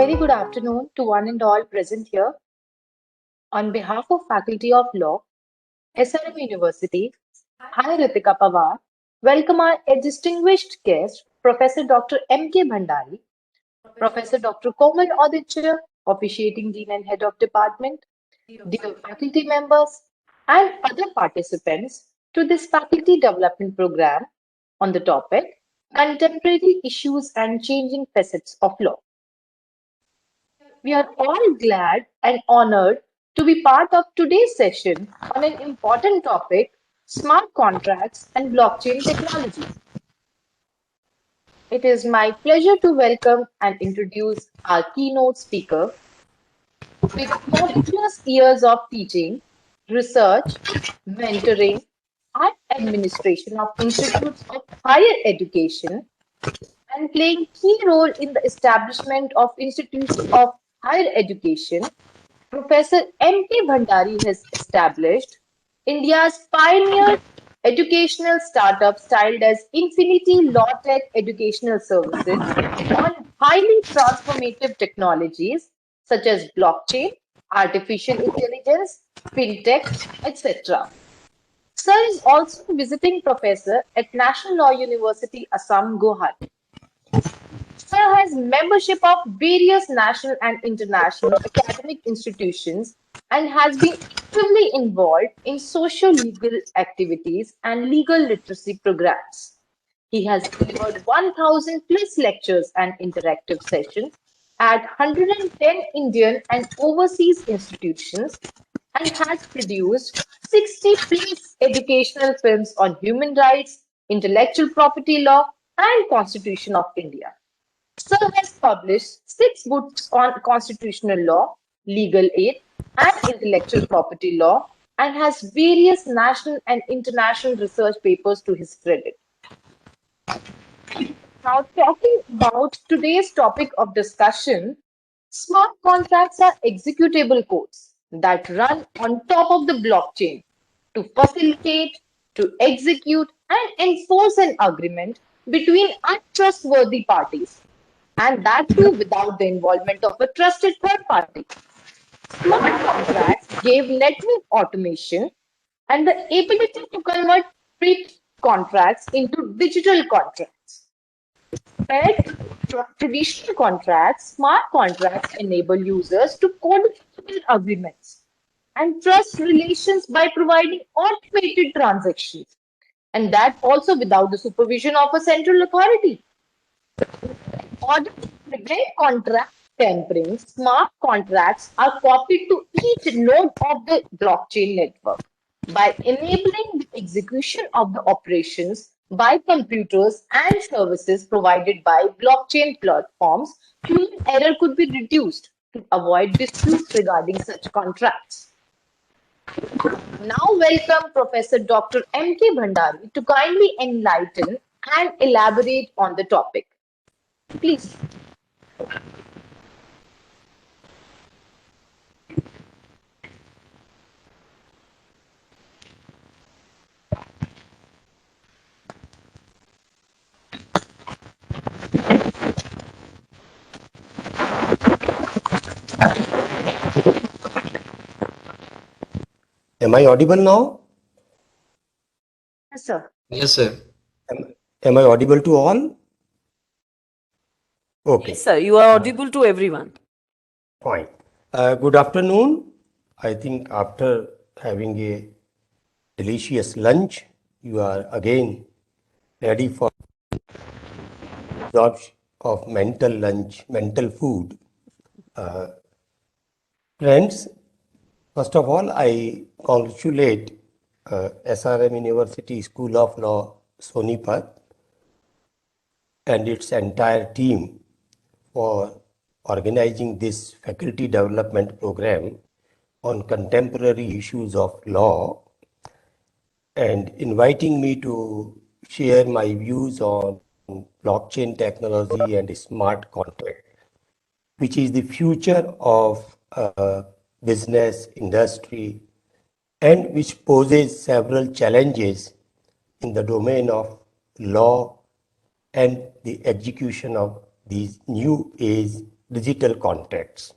very good afternoon to one and all present here. On behalf of Faculty of Law, SRM University, I, Ritika Pawar, welcome our distinguished guest, Professor Dr. M.K. Bhandari, Professor Dr. Komal Aditya, Officiating Dean and Head of Department, dear faculty members, and other participants to this faculty development program on the topic Contemporary Issues and Changing Facets of Law. We are all glad and honored to be part of today's session on an important topic, smart contracts and blockchain technology. It is my pleasure to welcome and introduce our keynote speaker. With 40 plus years of teaching, research, mentoring, and administration of institutes of higher education, and playing key role in the establishment of institutes of higher education, Professor M.K. Bhandari has established India's pioneer educational startup styled as Infinity Law Tech Educational Services on highly transformative technologies such as blockchain, artificial intelligence, fintech, etc. Sir is also a visiting professor at National Law University, Assam, Guwahati. Sir has membership of various national and international academic institutions and has been actively involved in socio-legal activities and legal literacy programs. He has delivered 1,000 plus lectures and interactive sessions at 110 Indian and overseas institutions and has produced 60 plus educational films on human rights, intellectual property law, and Constitution of India. Sir has published 6 books on constitutional law, legal aid, and intellectual property law, and has various national and international research papers to his credit. Now, talking about today's topic of discussion, smart contracts are executable codes that run on top of the blockchain to facilitate, to execute, and enforce an agreement between untrustworthy parties, and that too without the involvement of a trusted third party. Smart contracts gave network automation and the ability to convert print contracts into digital contracts. Compared to traditional contracts, smart contracts enable users to codify agreements and trust relations by providing automated transactions, and that also without the supervision of a central authority. Order to prevent contract tampering, smart contracts are copied to each node of the blockchain network. By enabling the execution of the operations by computers and services provided by blockchain platforms, human error could be reduced to avoid disputes regarding such contracts. Now welcome Professor Dr. M.K. Bhandari to kindly enlighten and elaborate on the topic. Please. Am I audible now? Yes, sir. Yes, sir. Am I audible to all? Okay. Yes, sir. You are audible to everyone. Fine. Good afternoon. I think after having a delicious lunch, you are again ready for absorption of mental lunch, mental food. Friends, first of all, I congratulate SRM University School of Law, Sonepat, and its entire team for organizing this faculty development program on contemporary issues of law and inviting me to share my views on blockchain technology and smart contract, which is the future of business, industry, and which poses several challenges in the domain of law and the execution of these new age digital contracts.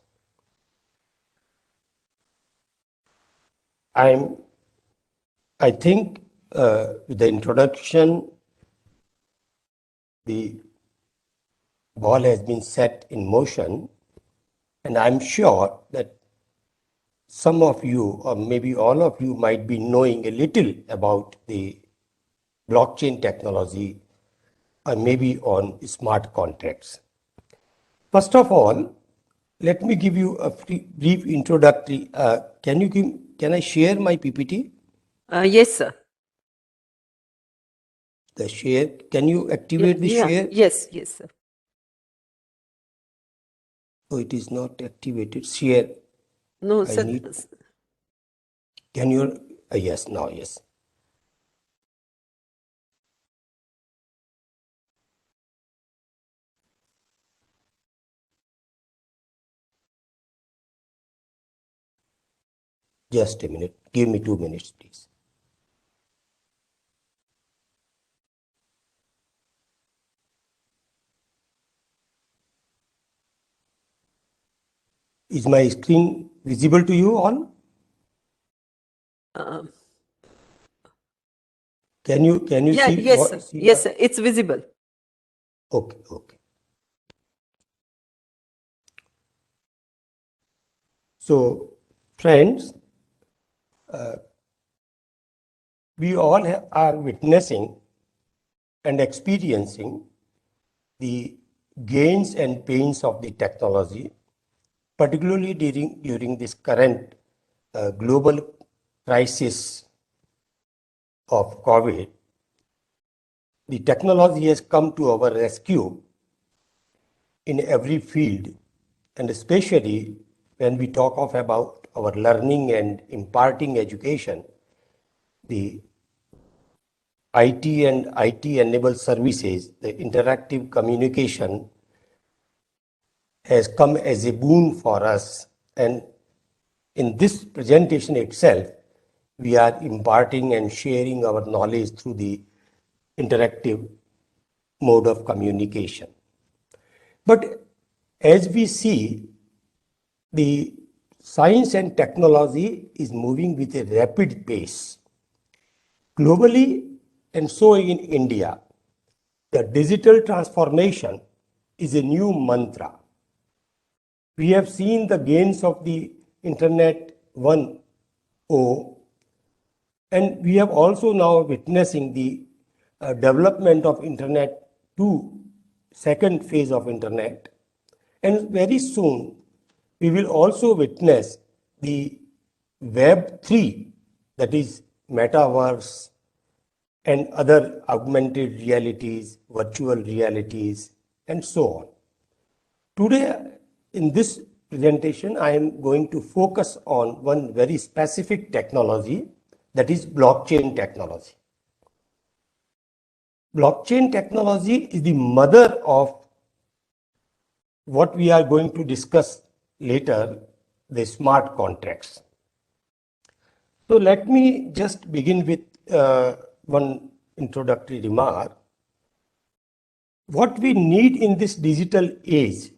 I think with the introduction, the ball has been set in motion, and I'm sure that some of you, or maybe all of you, might be knowing a little about the blockchain technology, or maybe on smart contracts. First of all, let me give you a brief introductory. Can I share my PPT? Yes, sir. The share, can you activate the share? Yes, sir. Oh, it is not activated. Share. No, I sir. need. Can you? Yes, now, yes. Just a minute. Give me 2 minutes, please. Is my screen visible to you all? Can you Yeah, see yes, what? sir. Yes, sir. It's visible. Okay, okay. So, friends, we all are witnessing and experiencing the gains and pains of the technology, particularly during this current global crisis of COVID. The technology has come to our rescue in every field, and especially when we talk of about our learning and imparting education, the IT and IT-enabled services, the interactive communication has come as a boon for us. And in this presentation itself, we are imparting and sharing our knowledge through the interactive mode of communication. But as we see, the science and technology is moving with a rapid pace. Globally, and so in India, the digital transformation is a new mantra. We have seen the gains of the Internet 1.0, and we have also now witnessing the development of Internet 2, second phase of Internet. And very soon, we will also witness the Web 3, that is metaverse and other augmented realities, virtual realities, and so on. Today, in this presentation, I am going to focus on one very specific technology, that is blockchain technology. Blockchain technology is the mother of what we are going to discuss later, the smart contracts. So let me just begin with one introductory remark. What we need in this digital age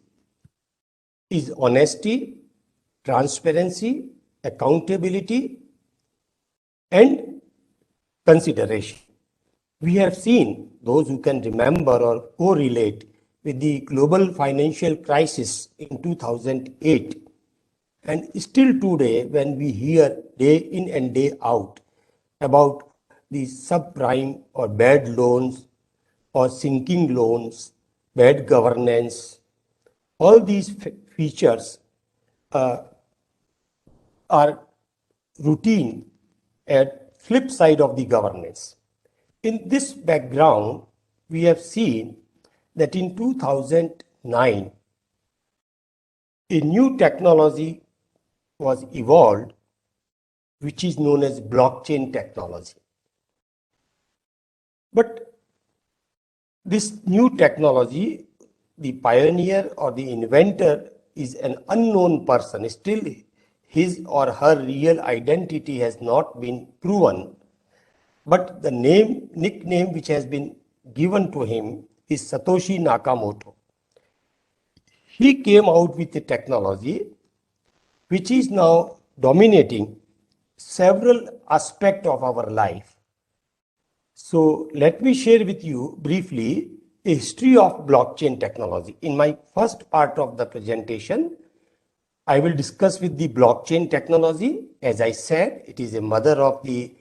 is honesty, transparency, accountability, and consideration. We have seen, those who can remember or correlate with the global financial crisis in 2008, and still today, when we hear day in and day out about the subprime or bad loans or sinking loans, bad governance, all these features are routine at flip side of the governance. In this background, we have seen that in 2009, a new technology was evolved, which is known as blockchain technology. But this new technology, the pioneer or the inventor is an unknown person. Still, his or her real identity has not been proven. But the nickname which has been given to him is Satoshi Nakamoto. he came out with a technology which is now dominating several aspects of our life. So let me share with you briefly a history of blockchain technology. In my first part of the presentation, I will discuss with the blockchain technology. As I said, it is a mother of the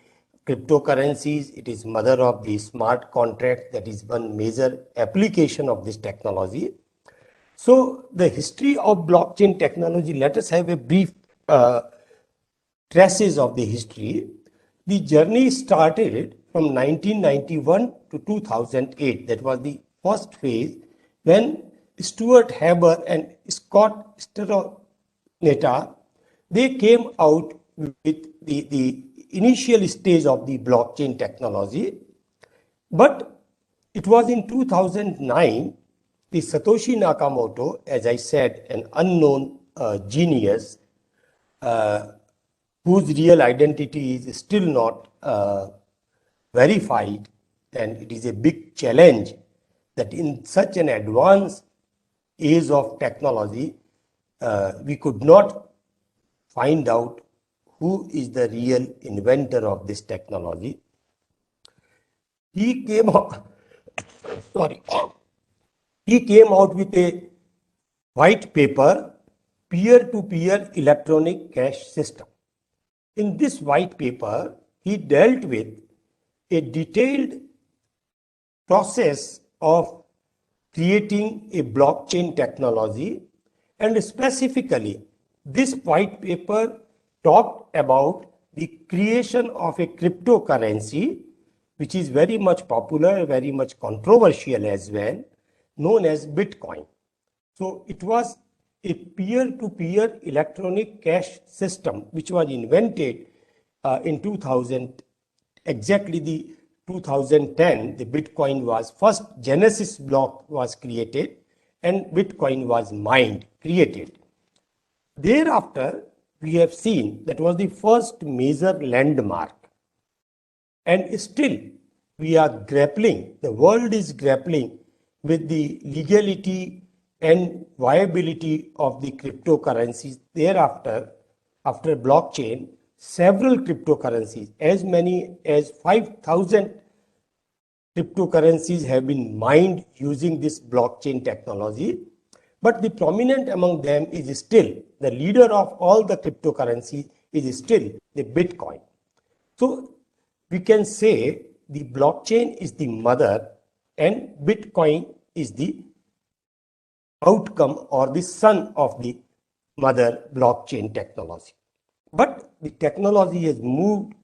cryptocurrencies. It is mother of the smart contract. That is one major application of this technology. So the history of blockchain technology, let us have a brief traces of the history. The journey started from 1991 to 2008. That was the first phase when Stuart Haber and Scott Steroneta, they came out with the initial stage of the blockchain technology. But it was in 2009, the Satoshi Nakamoto, as I said, an unknown genius, whose real identity is still not verified, and it is a big challenge that in such an advanced age of technology, we could not find out who is the real inventor of this technology. He came out, sorry, he came out with a white paper, peer-to-peer electronic cash system. In this white paper, he dealt with a detailed process of creating a blockchain technology, and specifically this white paper talked about the creation of a cryptocurrency which is very much popular, very much controversial as well, known as Bitcoin. So it was a peer-to-peer electronic cash system which was invented in 2000, exactly the 2010. The Bitcoin was first Genesis block was created and Bitcoin was mined, created. Thereafter, we have seen that was the first major landmark. And still, we are grappling, the world is grappling with the legality and viability of the cryptocurrencies. Thereafter, after blockchain, several cryptocurrencies, as many as 5,000 cryptocurrencies have been mined using this blockchain technology. But the prominent among them is still, the leader of all the cryptocurrencies is still the Bitcoin. So we can say the blockchain is the mother and Bitcoin is the outcome or the son of the mother blockchain technology. But the technology has moved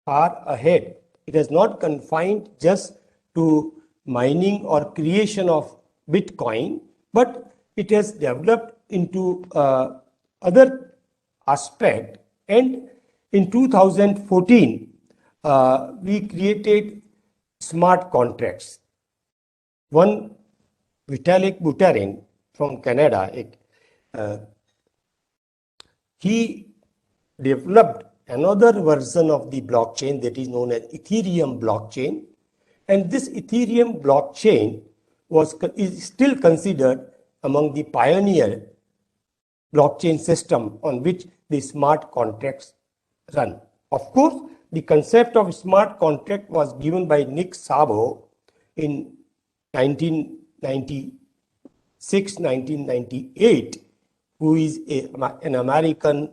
far ahead. It is not confined just to mining or creation of Bitcoin, but it has developed into other aspect. And in 2014, we created smart contracts. One, Vitalik Buterin from Canada, he developed another version of the blockchain that is known as Ethereum Blockchain. And this Ethereum Blockchain is still considered among the pioneer blockchain system on which the smart contracts run. Of course, the concept of smart contract was given by Nick Szabo in 1996, 1998, who is an American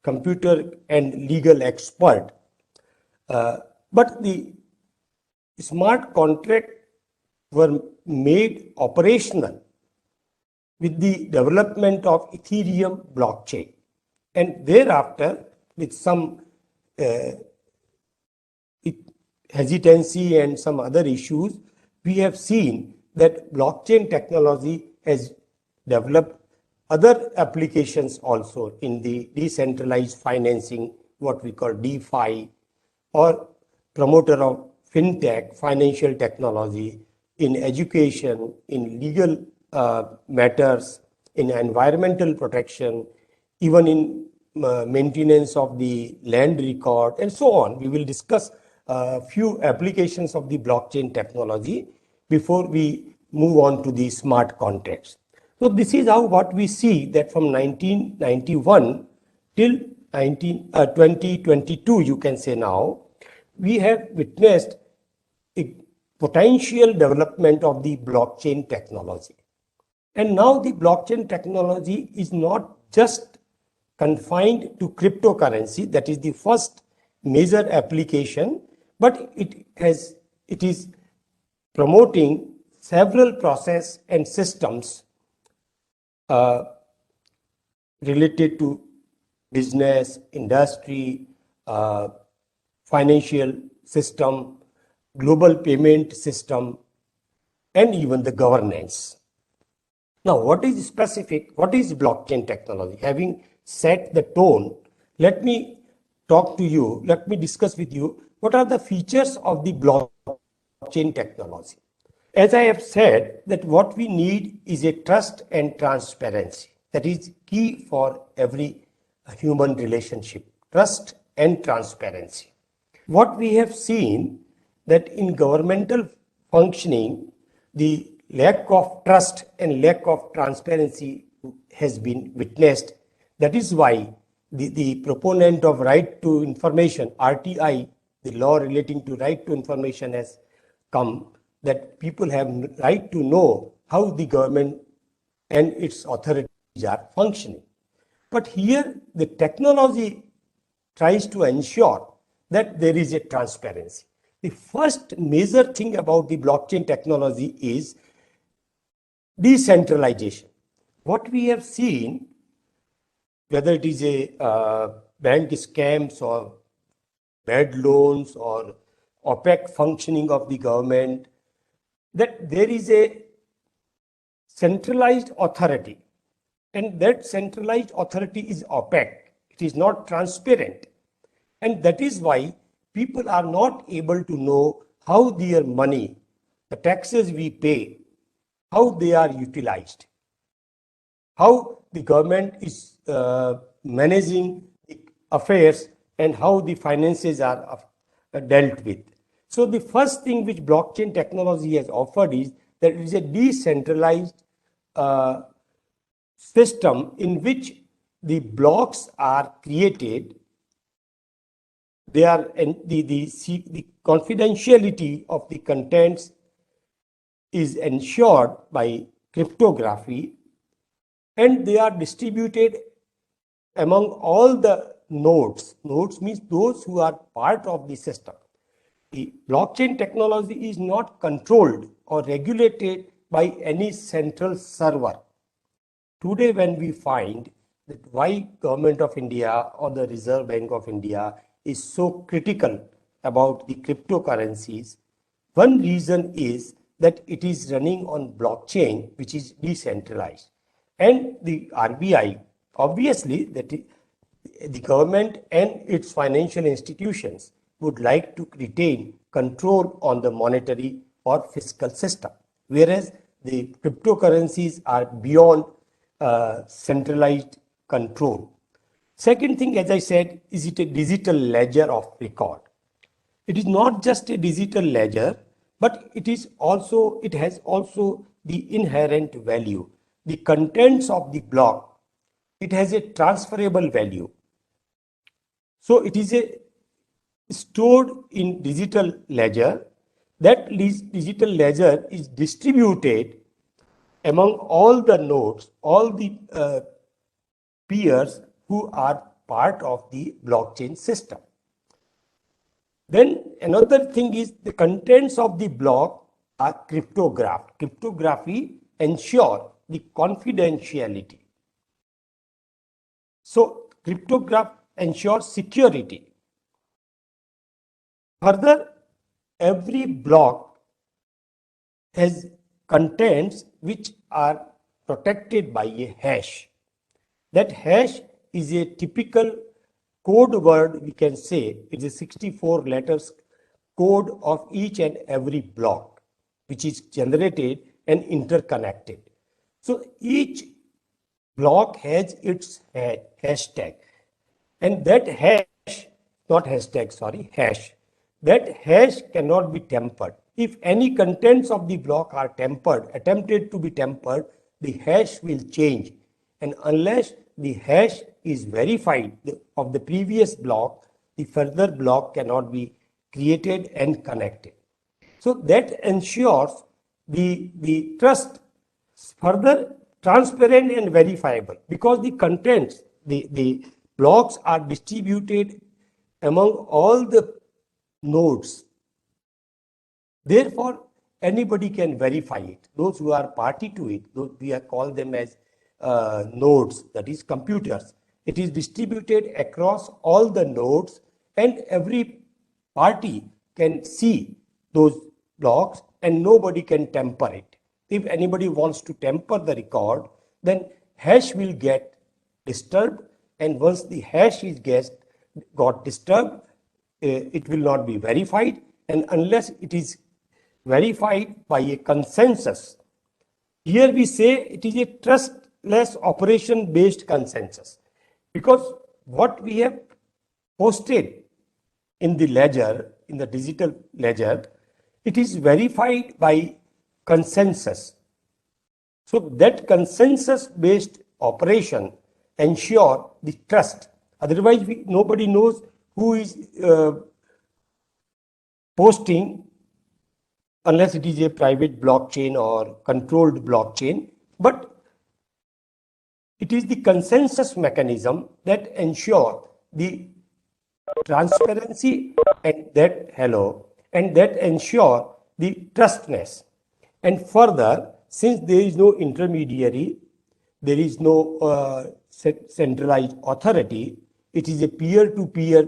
computer and legal expert. But the smart contract were made operational with the development of Ethereum blockchain. And thereafter, with some hesitancy and some other issues, we have seen that blockchain technology has developed other applications also in the decentralized financing, what we call DeFi, or promoter of fintech, financial technology, in education, in legal matters, in environmental protection, even in maintenance of the land record, and so on. We will discuss a few applications of the blockchain technology before we move on to the smart contracts. So this is how what we see that from 1991 till 2022, you can say now, we have witnessed a potential development of the blockchain technology. And now the blockchain technology is not just confined to cryptocurrency, that is the first major application, but it is promoting several process and systems related to business, industry, financial system, global payment system, and even the governance. Now, what is specific? What is blockchain technology? Having set the tone, let me talk to you, let me discuss with you what are the features of the blockchain technology. As I have said, that what we need is a trust and transparency. That is key for every human relationship, trust and transparency. What we have seen that in governmental functioning, the lack of trust and lack of transparency has been witnessed. That is why the proponent of right to information, RTI, the law relating to right to information has come, that people have right to know how the government and its authorities are functioning. But here the technology tries to ensure that there is a transparency. The first major thing about the blockchain technology is decentralization. What we have seen, whether it is a bank scams or bad loans or opaque functioning of the government, that there is a centralized authority, and that centralized authority is opaque. It is not transparent. And that is why people are not able to know how their money, the taxes we pay, how they are utilized, how the government is managing the affairs, and how the finances are dealt with. So the first thing which blockchain technology has offered is that it is a decentralized system in which the blocks are created. They are, and the confidentiality of the contents is ensured by cryptography, and they are distributed among all the nodes. Nodes means those who are part of the system. The blockchain technology is not controlled or regulated by any central server. Today, when we find that why Government of India or the Reserve Bank of India is so critical about the cryptocurrencies, one reason is that it is running on blockchain, which is decentralized. And the RBI, obviously, that the government and its financial institutions would like to retain control on the monetary or fiscal system, whereas the cryptocurrencies are beyond centralized control. Second thing, as I said, is it a digital ledger of record. It is not just a digital ledger, but it has also the inherent value. The contents of the block, it has a transferable value. So it is stored in digital ledger. That digital ledger is distributed among all the nodes, all the peers who are part of the blockchain system. Then another thing is the contents of the block are cryptographed. Cryptography ensure the confidentiality. So cryptograph ensures security. Further, every block has contents which are protected by a hash. That hash is a typical code word, we can say. It is 64 letters code of each and every block, which is generated and interconnected. So each block has its hashtag, and that hash, not hashtag, sorry, hash. That hash cannot be tampered. If any contents of the block are tampered, attempted to be tampered, the hash will change. And unless the hash is verified of the previous block, the further block cannot be created and connected. So that ensures the trust further transparent and verifiable, because the contents, the blocks are distributed among all the nodes. Therefore, anybody can verify it. Those who are party to it, we call them as nodes, that is computers. It is distributed across all the nodes, and every party can see those blocks and nobody can tamper it. If anybody wants to tamper the record, then hash will get disturbed, and once the hash is got disturbed, it will not be verified, and unless it is verified by a consensus. Here we say it is a trustless operation based consensus, because what we have posted in the ledger, in the digital ledger, it is verified by consensus. So that consensus based operation ensure the trust. Otherwise, nobody knows who is posting, unless it is a private blockchain or controlled blockchain. But it is the consensus mechanism that ensure the transparency and that ensure the trustness. And further, since there is no intermediary, there is no centralized authority, it is a peer-to-peer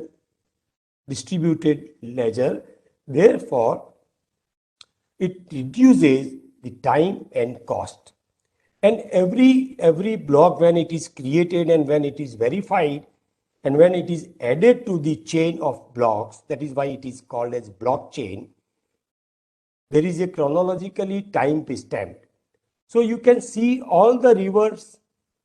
distributed ledger. Therefore, it reduces the time and cost. And every block, when it is created and when it is verified and when it is added to the chain of blocks, that is why it is called as blockchain, there is a chronologically time stamped. So you can see all the reverse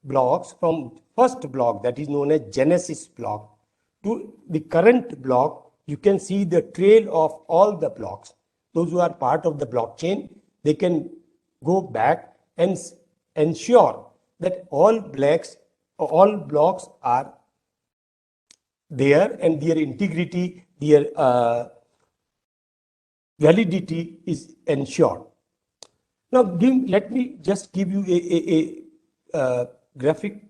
blocks from first block, that is known as Genesis block, to the current block. You can see the trail of all the blocks. Those who are part of the blockchain, they can go back and ensure that all blocks are there and their integrity, their validity is ensured. Now, let me just give you a graphic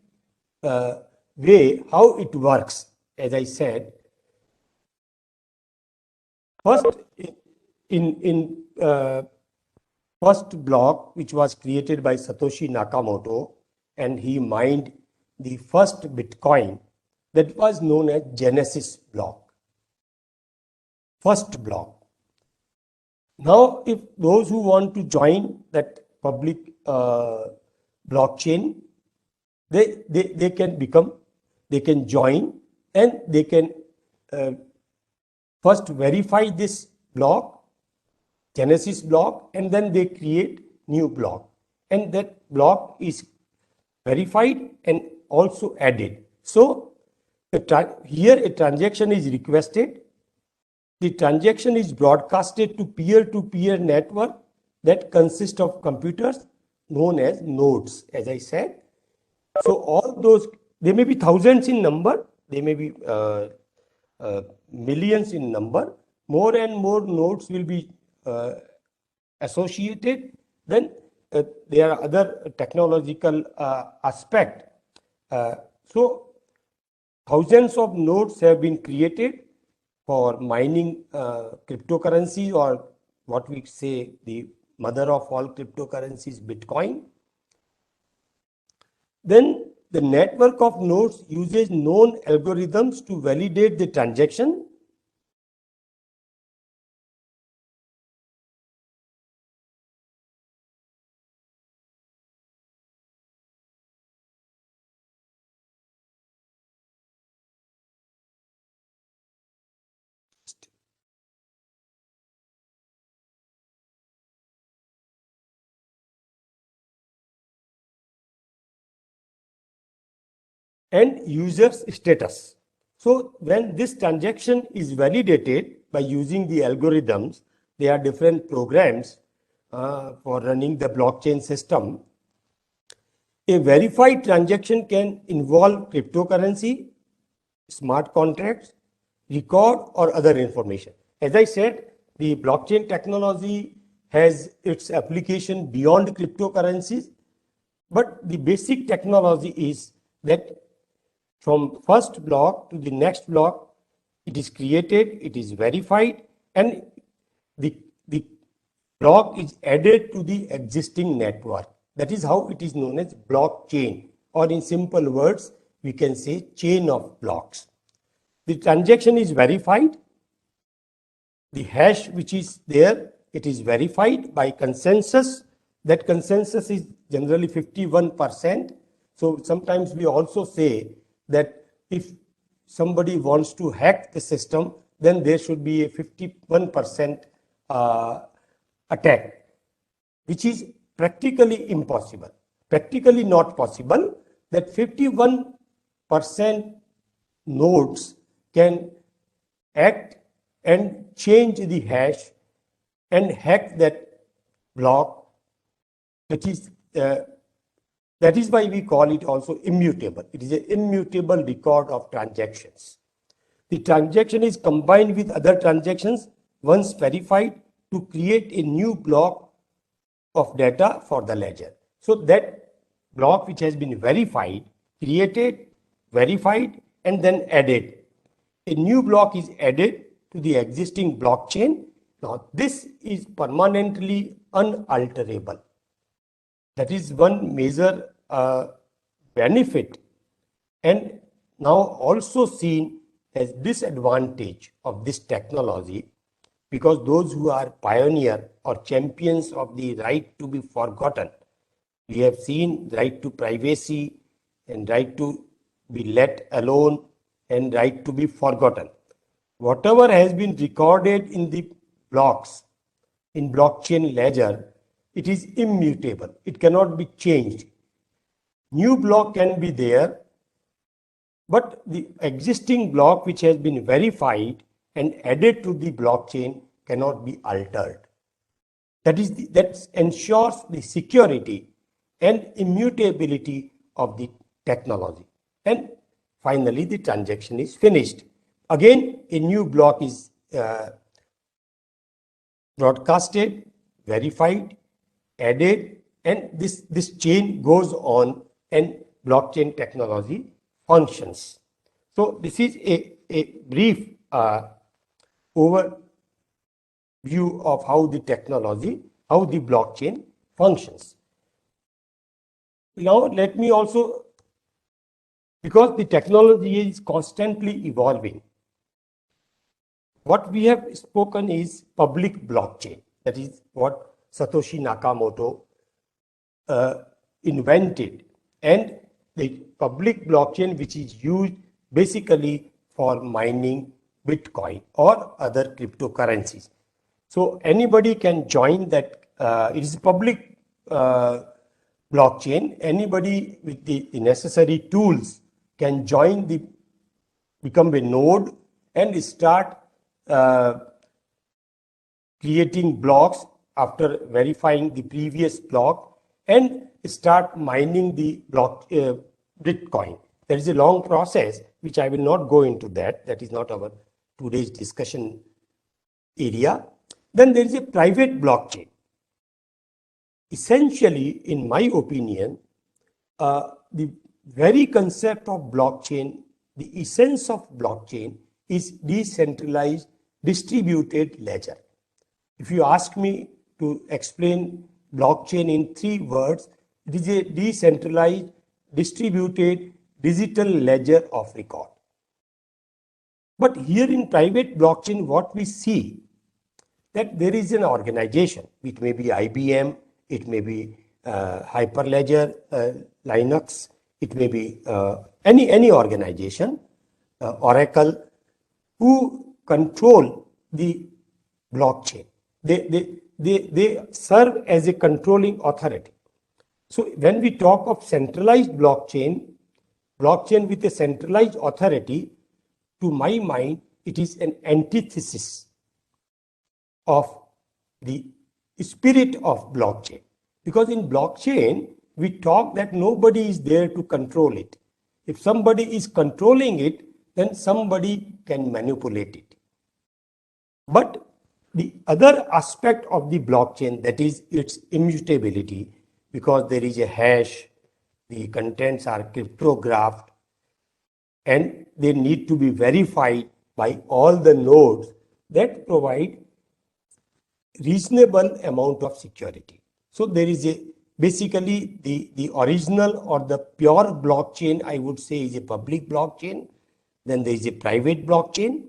way how it works. As I said, first in first block, which was created by Satoshi Nakamoto, and he mined the first Bitcoin, that was known as Genesis block. First block. Now, if those who want to join that public blockchain, they can join, and they can first verify this block, Genesis block, and then they create new block, and that block is verified and also added. So here a transaction is requested. The transaction is broadcasted to peer-to-peer network that consists of computers known as nodes, as I said. So all those, they may be thousands in number, they may be millions in number. More and more nodes will be associated. Then there are other technological aspects. So thousands of nodes have been created for mining cryptocurrency, or what we say the mother of all cryptocurrencies, Bitcoin. Then the network of nodes uses known algorithms to validate the transaction. And user's status. So when this transaction is validated by using the algorithms, there are different programs for running the blockchain system. A verified transaction can involve cryptocurrency, smart contracts, record, or other information. As I said, the blockchain technology has its application beyond cryptocurrencies, but the basic technology is that from first block to the next block, it is created, it is verified, and the block is added to the existing network. That is how it is known as blockchain, or in simple words, we can say chain of blocks. The transaction is verified. The hash which is there, it is verified by consensus. That consensus is generally 51%. So sometimes we also say that if somebody wants to hack the system, then there should be a 51% attack, which is practically impossible, practically not possible, that 51% nodes can act and change the hash and hack that block, which is that is why we call it also immutable. It is an immutable record of transactions. The transaction is combined with other transactions once verified to create a new block of data for the ledger. So that block which has been verified, created, verified, and then added. A new block is added to the existing blockchain. Now this is permanently unalterable. That is one major benefit, and now also seen as disadvantage of this technology, because those who are pioneer or champions of the right to be forgotten, we have seen right to privacy and right to be let alone and right to be forgotten. Whatever has been recorded in the blocks in blockchain ledger, it is immutable. It cannot be changed. New block can be there, but the existing block which has been verified and added to the blockchain cannot be altered. That ensures the security and immutability of the technology. And finally, the transaction is finished. Again, a new block is broadcasted, verified, added, and this chain goes on and blockchain technology functions. So this is a brief overview of how the technology, how the blockchain functions. Now let me also, because the technology is constantly evolving, what we have spoken is public blockchain. That is what Satoshi Nakamoto invented, and the public blockchain which is used basically for mining Bitcoin or other cryptocurrencies. So anybody can join that. It is a public blockchain. Anybody with the necessary tools can join become a node and start creating blocks after verifying the previous block and start mining the block Bitcoin. There is a long process which I will not go into that. That is not our today's discussion area. Then there is a private blockchain. Essentially, in my opinion, the very concept of blockchain, the essence of blockchain is decentralized distributed ledger. If you ask me to explain blockchain in 3 words, it is a decentralized distributed digital ledger of record. But here in private blockchain, what we see that there is an organization. It may be IBM, it may be Hyperledger, Linux, it may be any organization, Oracle, who control the blockchain. They serve as a controlling authority. So when we talk of centralized blockchain with a centralized authority, to my mind, it is an antithesis of the spirit of blockchain. Because in blockchain, we talk that nobody is there to control it. If somebody is controlling it, then somebody can manipulate it. But the other aspect of the blockchain, that is its immutability, because there is a hash, the contents are cryptographed, and they need to be verified by all the nodes, that provide reasonable amount of security. So there is a basically the original or the pure blockchain, I would say, is a public blockchain. Then there is a private blockchain.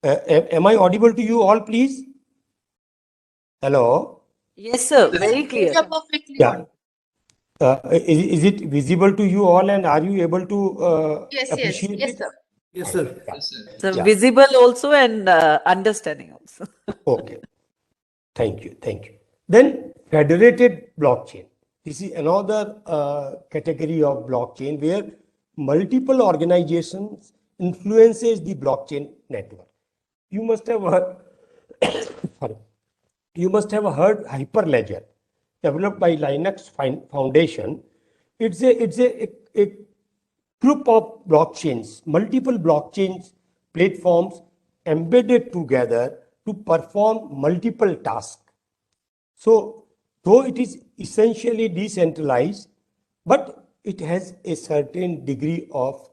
Am I audible to you all, please? Hello? Yes, sir. Very clear. You're perfectly Yeah. audible. Is it visible to you all, and are you able to Yes, appreciate it? sir. Yes, sir. So Yeah. visible also and understanding also. Okay. Thank you. Thank you. Then federated blockchain. This is another category of blockchain where multiple organizations influences the blockchain network. You must have heard, sorry, you must have heard Hyperledger, developed by Linux Foundation. It's a group of blockchains, multiple blockchains platforms embedded together to perform multiple tasks. So, though it is essentially decentralized, but it has a certain degree of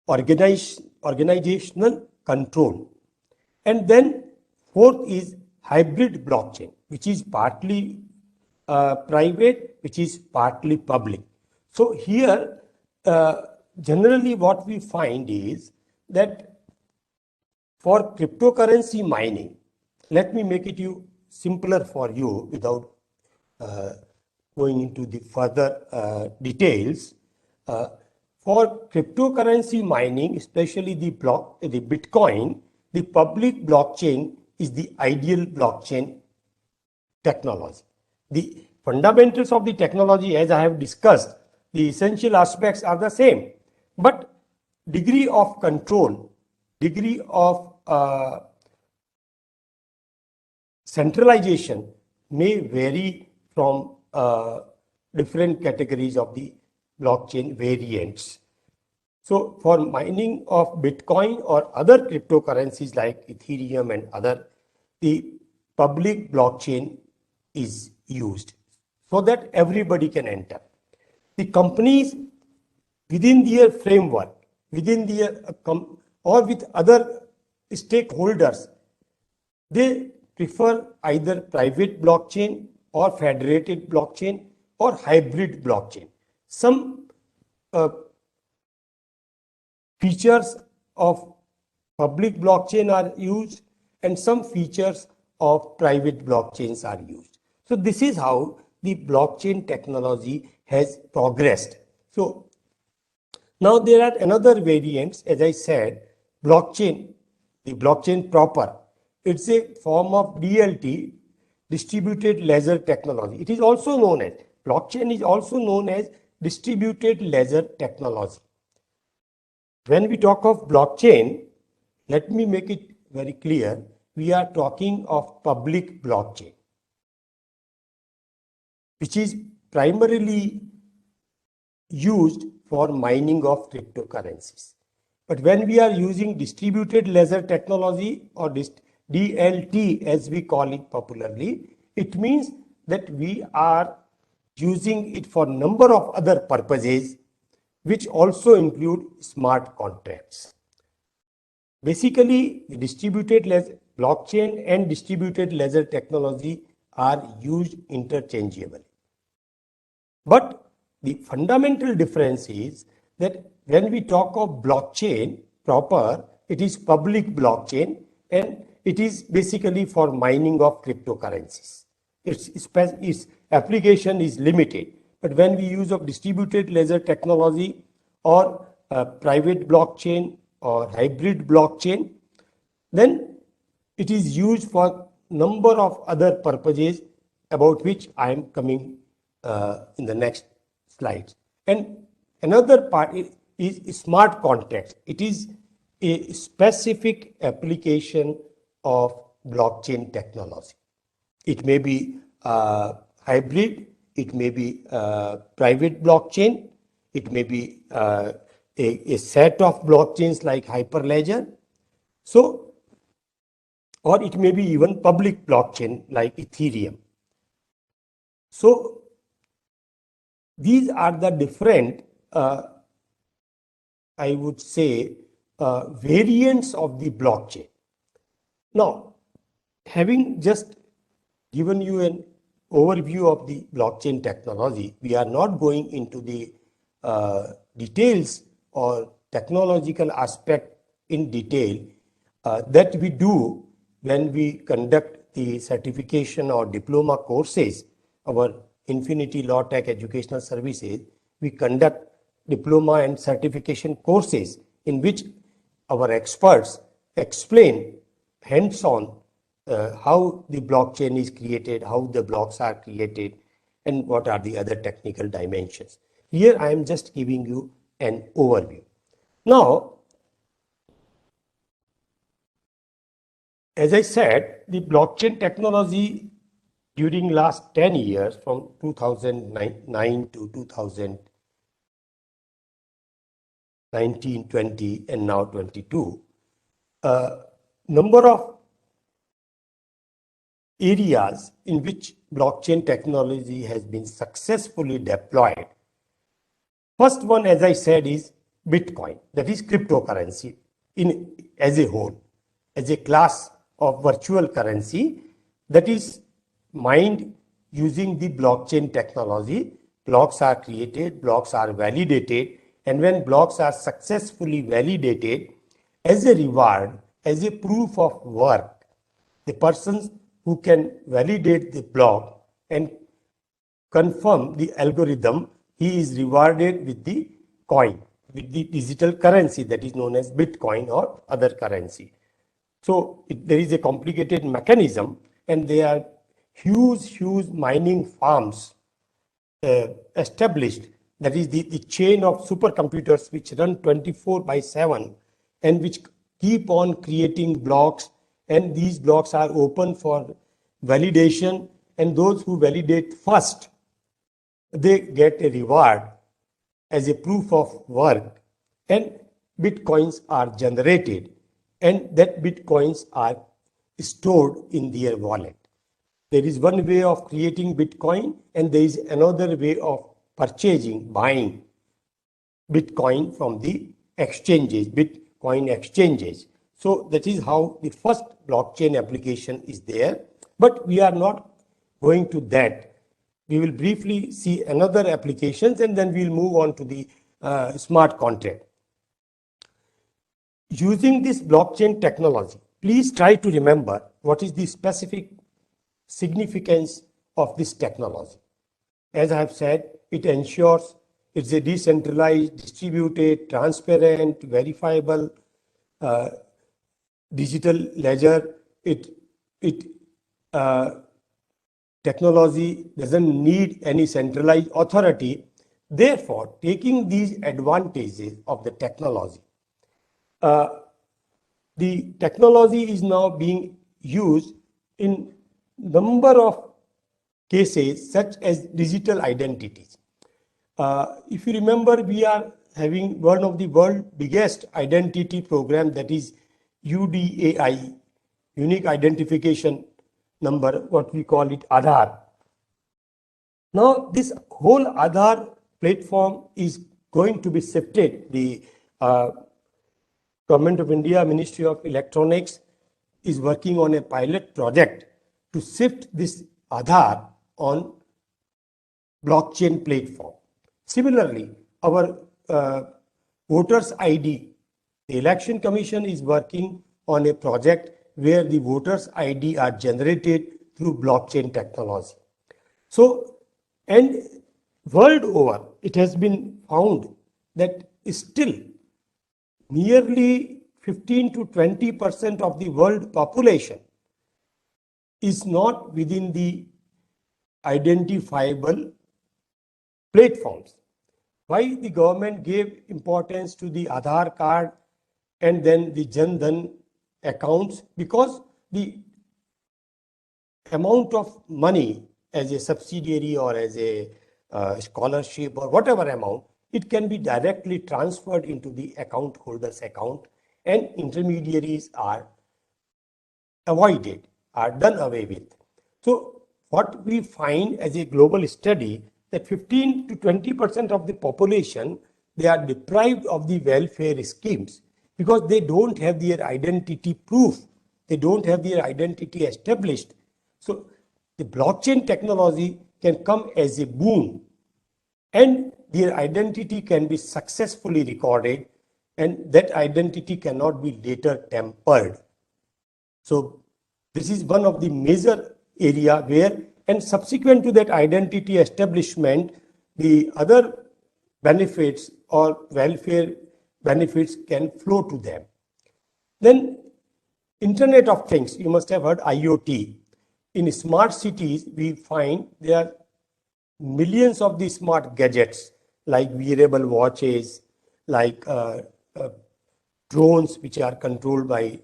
organizational control. And then fourth is hybrid blockchain, which is partly private, which is partly public. So here, generally what we find is that for cryptocurrency mining, let me make it simpler for you without going into the further details. For cryptocurrency mining, especially the Bitcoin, the public blockchain is the ideal blockchain technology. The fundamentals of the technology, as I have discussed, the essential aspects are the same, but degree of control, degree of centralization may vary from different categories of the blockchain variants. So for mining of Bitcoin or other cryptocurrencies like Ethereum and other, the public blockchain is used so that everybody can enter. The companies within their framework, within their or with other stakeholders, they prefer either private blockchain or federated blockchain or hybrid blockchain. Some features of public blockchain are used and some features of private blockchains are used. So this is how the blockchain technology has progressed. So now there are another variants, as I said, blockchain, the blockchain proper. It's a form of DLT, distributed ledger technology. It is also known as, blockchain is also known as distributed ledger technology. When we talk of blockchain, let me make it very clear, we are talking of public blockchain, which is primarily used for mining of cryptocurrencies. But when we are using distributed ledger technology or DLT as we call it popularly, it means that we are using it for number of other purposes, which also include smart contracts. Basically, the distributed ledger blockchain and distributed ledger technology are used interchangeably. But the fundamental difference is that when we talk of blockchain proper, it is public blockchain and it is basically for mining of cryptocurrencies. Its application is limited. But when we use of distributed ledger technology or private blockchain or hybrid blockchain, then it is used for number of other purposes about which I am coming in the next slides. And another part is smart contracts. It is a specific application of blockchain technology. It may be hybrid, it may be a private blockchain, it may be a set of blockchains like Hyperledger. So, or it may be even public blockchain like Ethereum. So, these are the different, I would say, variants of the blockchain. Now, having just given you an overview of the blockchain technology, we are not going into the details or technological aspect in detail that we do when we conduct the certification or diploma courses. Our Infinity Law Tech Educational Services, we conduct diploma and certification courses in which our experts explain hands-on how the blockchain is created, how the blocks are created, and what are the other technical dimensions. Here I am just giving you an overview. Now, as I said, the blockchain technology during last 10 years, from 2009 to 2019, 20, and now 22, number of areas in which blockchain technology has been successfully deployed. First one, as I said, is Bitcoin, that is cryptocurrency as a whole, as a class of virtual currency that is mined using the blockchain technology. Blocks are created, blocks are validated, and when blocks are successfully validated, as a reward, as a proof of work, the persons who can validate the block and confirm the algorithm, he is rewarded with the coin, with the digital currency that is known as Bitcoin or other currency. So there is a complicated mechanism, and there are huge mining farms established. That is the chain of supercomputers which run 24/7 and which keep on creating blocks, and these blocks are open for validation, and those who validate first, they get a reward as a proof of work, and bitcoins are generated, and that bitcoins are stored in their wallet. There is one way of creating Bitcoin, and there is another way of purchasing, buying Bitcoin from the exchanges, Bitcoin exchanges. So that is how the first blockchain application is there. But we are not going to that. We will briefly see another applications, and then we'll move on to the smart contract. Using this blockchain technology, please try to remember what is the specific significance of this technology. As I have said, it ensures it's a decentralized, distributed, transparent, verifiable digital ledger. Technology doesn't need any centralized authority. Therefore, taking these advantages of the technology, the technology is now being used in number of cases such as digital identities. If you remember, we are having one of the world's biggest identity program, that is UDAI, Unique Identification Number, what we call it Aadhaar. Now, this whole Aadhaar platform is going to be shifted. The Government of India, Ministry of Electronics is working on a pilot project to shift this Aadhaar on blockchain platform. Similarly, our voters ID, the Election Commission is working on a project where the voters ID are generated through blockchain technology. So, and world over, it has been found that still nearly 15 to 20% of the world population is not within the identifiable platforms. Why the government gave importance to the Aadhaar card and then the Jan Dhan accounts? Because the amount of money as a subsidiary or as a scholarship or whatever amount, it can be directly transferred into the account holder's account, and intermediaries are avoided, are done away with. So what we find as a global study, that 15 to 20% of the population, they are deprived of the welfare schemes because they don't have their identity proof. They don't have their identity established. So the blockchain technology can come as a boon, and their identity can be successfully recorded, and that identity cannot be later tampered. So this is one of the major area where, and subsequent to that identity establishment, the other benefits or welfare benefits can flow to them. Then Internet of Things, you must have heard IoT. In smart cities, we find there are millions of the smart gadgets like wearable watches, like drones which are controlled by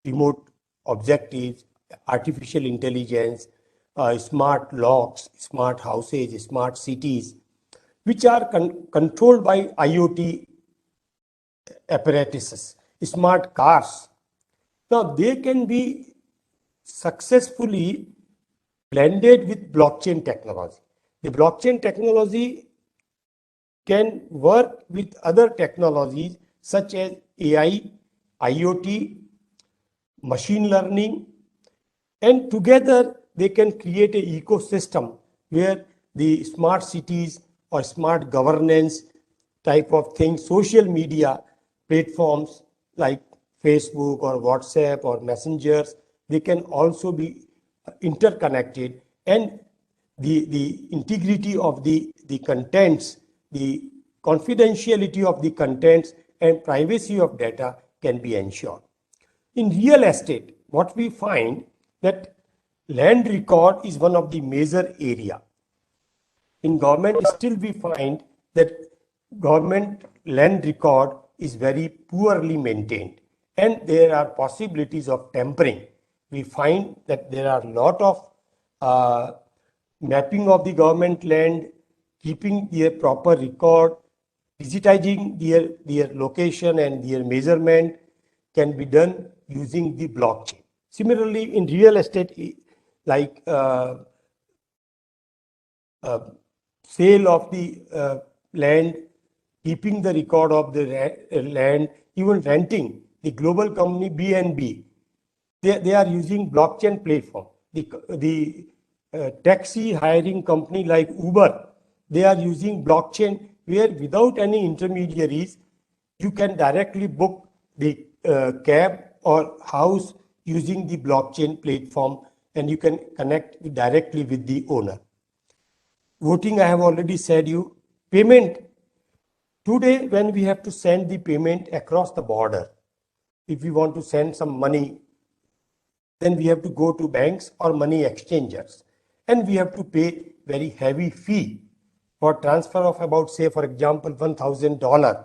remote objectives, artificial intelligence, smart locks, smart houses, smart cities, which are controlled by IoT apparatuses, smart cars. Now, they can be successfully blended with blockchain technology. The blockchain technology can work with other technologies such as AI, IoT, machine learning, and together they can create an ecosystem where the smart cities or smart governance type of things, social media platforms like Facebook or WhatsApp or messengers, they can also be interconnected, and the integrity of the contents, the confidentiality of the contents and privacy of data can be ensured. In real estate, what we find that land record is one of the major area. In government, still we find that government land record is very poorly maintained, and there are possibilities of tampering. We find that there are a lot of mapping of the government land, keeping their proper record, digitizing their location and their measurement can be done using the blockchain. Similarly, in real estate, like sale of the land, keeping the record of the land, even renting, the global company BNB, they are using blockchain platform. The taxi hiring company like Uber, they are using blockchain where without any intermediaries, you can directly book the cab or house using the blockchain platform, and you can connect directly with the owner. Voting, I have already said you. Payment. Today, when we have to send the payment across the border, if we want to send some money, then we have to go to banks or money exchangers, and we have to pay very heavy fee for transfer of about, say, for example, $1,000.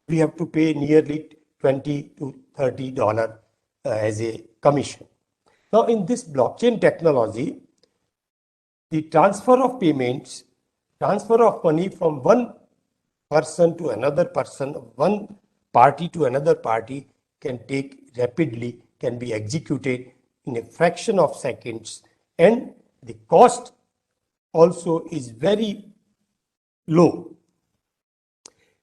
We have to pay nearly $20 to $30 as a commission. Now, in this blockchain technology, the transfer of payments, transfer of money from one person to another person, one party to another party can take rapidly, can be executed in a fraction of seconds, and the cost also is very low.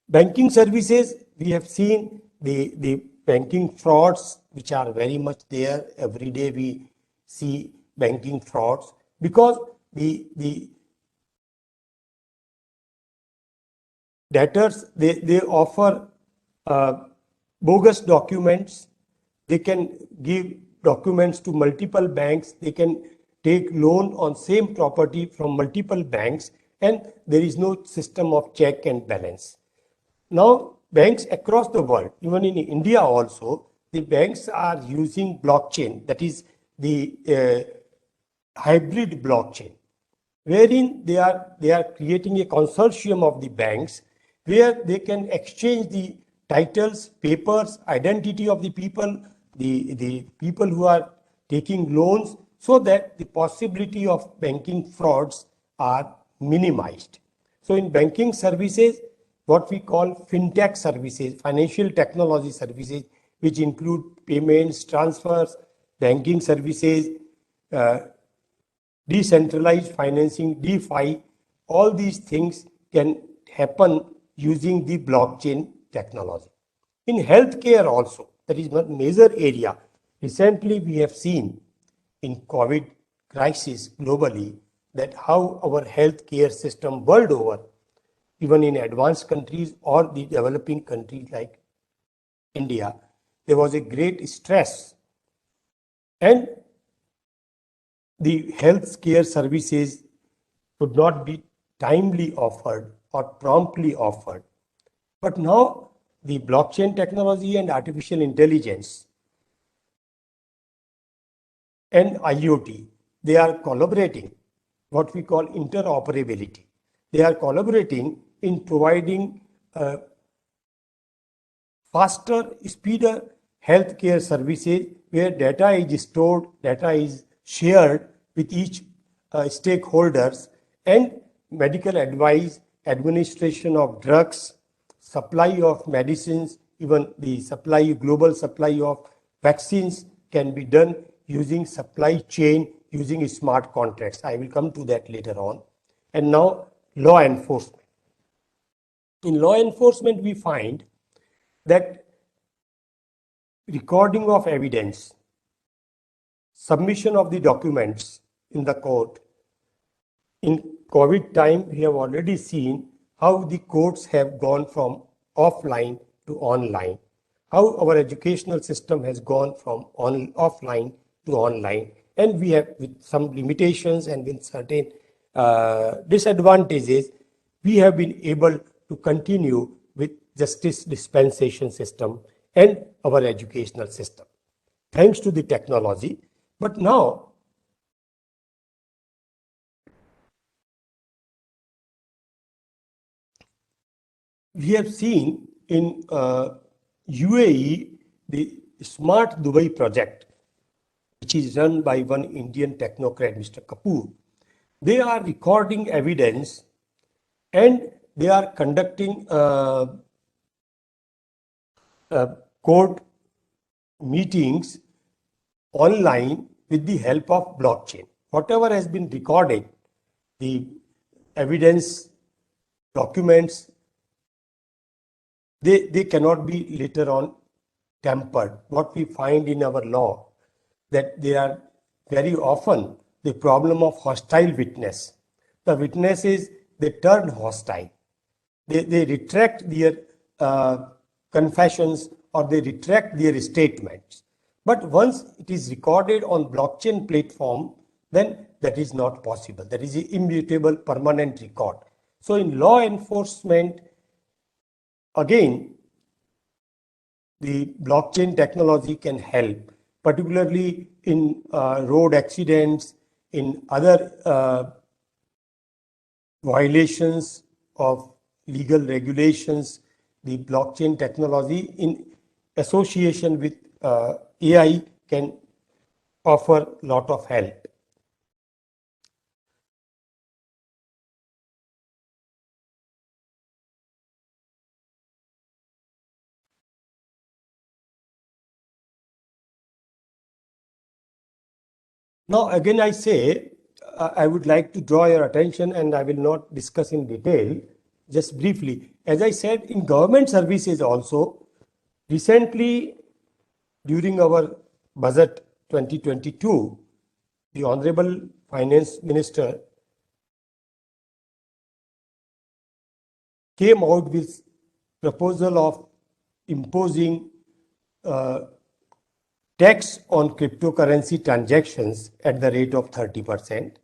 Banking services, we have seen the banking frauds which are very much there. Every day we see banking frauds because the debtors, they offer bogus documents. They can give documents to multiple banks. They can take loan on same property from multiple banks, and there is no system of check and balance. Now, banks across the world, even in India also, the banks are using blockchain, that is the hybrid blockchain, wherein they are creating a consortium of the banks where they can exchange the titles, papers, identity of the people, the people who are taking loans, so that the possibility of banking frauds are minimized. So in banking services, what we call fintech services, financial technology services, which include payments, transfers, banking services, decentralized financing, DeFi, all these things can happen using the blockchain technology. In healthcare also, that is one major area. Recently, we have seen in COVID crisis globally that how our healthcare system world over, even in advanced countries or the developing countries like India, there was a great stress, and the healthcare services would not be timely offered or promptly offered. But now the blockchain technology and artificial intelligence and IoT, they are collaborating, what we call interoperability. They are collaborating in providing faster, speedier healthcare services where data is stored, data is shared with each stakeholders, and medical advice, administration of drugs, supply of medicines, even the supply, global supply of vaccines can be done using supply chain, using smart contracts. I will come to that later on. And now law enforcement. In law enforcement, we find that recording of evidence, submission of the documents in the court. In COVID time, we have already seen how the courts have gone from offline to online, how our educational system has gone from offline to online, and we have, with some limitations and with certain disadvantages, we have been able to continue with justice dispensation system and our educational system, thanks to the technology. But now, we have seen in UAE, the Smart Dubai project, which is run by one Indian technocrat, Mr. Kapoor. They are recording evidence and they are conducting court meetings online with the help of blockchain. Whatever has been recorded, the evidence, documents, they cannot be later on tampered. What we find in our law, that they are very often the problem of hostile witness. The witnesses, they turn hostile. They retract their confessions or they retract their statements. But once it is recorded on blockchain platform, then that is not possible. That is an immutable permanent record. So in law enforcement, again, the blockchain technology can help, particularly in road accidents, in other violations of legal regulations. The blockchain technology in association with AI can offer a lot of help. Now, again, I say, I would like to draw your attention, and I will not discuss in detail, just briefly. As I said, in government services also, recently, during our budget 2022, the Honorable Finance Minister came out with proposal of imposing tax on cryptocurrency transactions at the rate of 30%.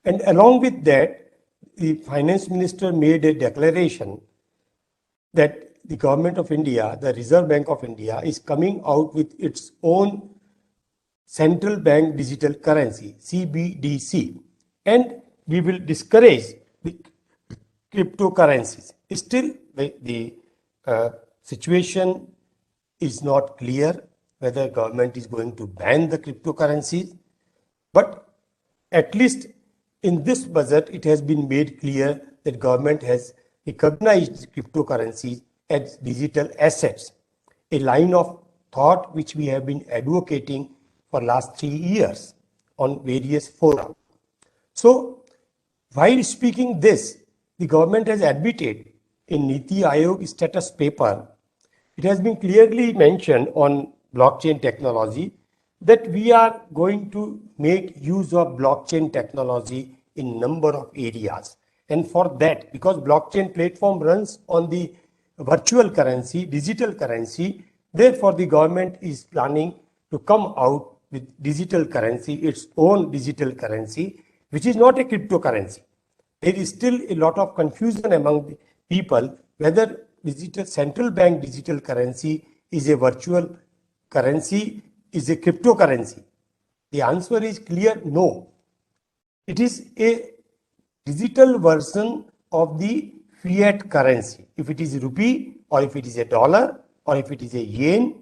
And along with that, the finance minister made a declaration that the government of India, the Reserve Bank of India, is coming out with its own central bank digital currency, CBDC, and we will discourage the cryptocurrencies. Still, the situation is not clear whether government is going to ban the cryptocurrencies. But at least in this budget, it has been made clear that government has recognized cryptocurrencies as digital assets, a line of thought which we have been advocating for last 3 years on various fora. So, while speaking this, the government has admitted in Niti Aayog status paper, it has been clearly mentioned on blockchain technology that we are going to make use of blockchain technology in number of areas. And for that, because blockchain platform runs on the virtual currency, digital currency, therefore the government is planning to come out with digital currency, its own digital currency, which is not a cryptocurrency. There is still a lot of confusion among the people whether digital central bank digital currency is a virtual currency, is a cryptocurrency. The answer is clear, no. It is a digital version of the fiat currency. If it is rupee or if it is a dollar or if it is a yen,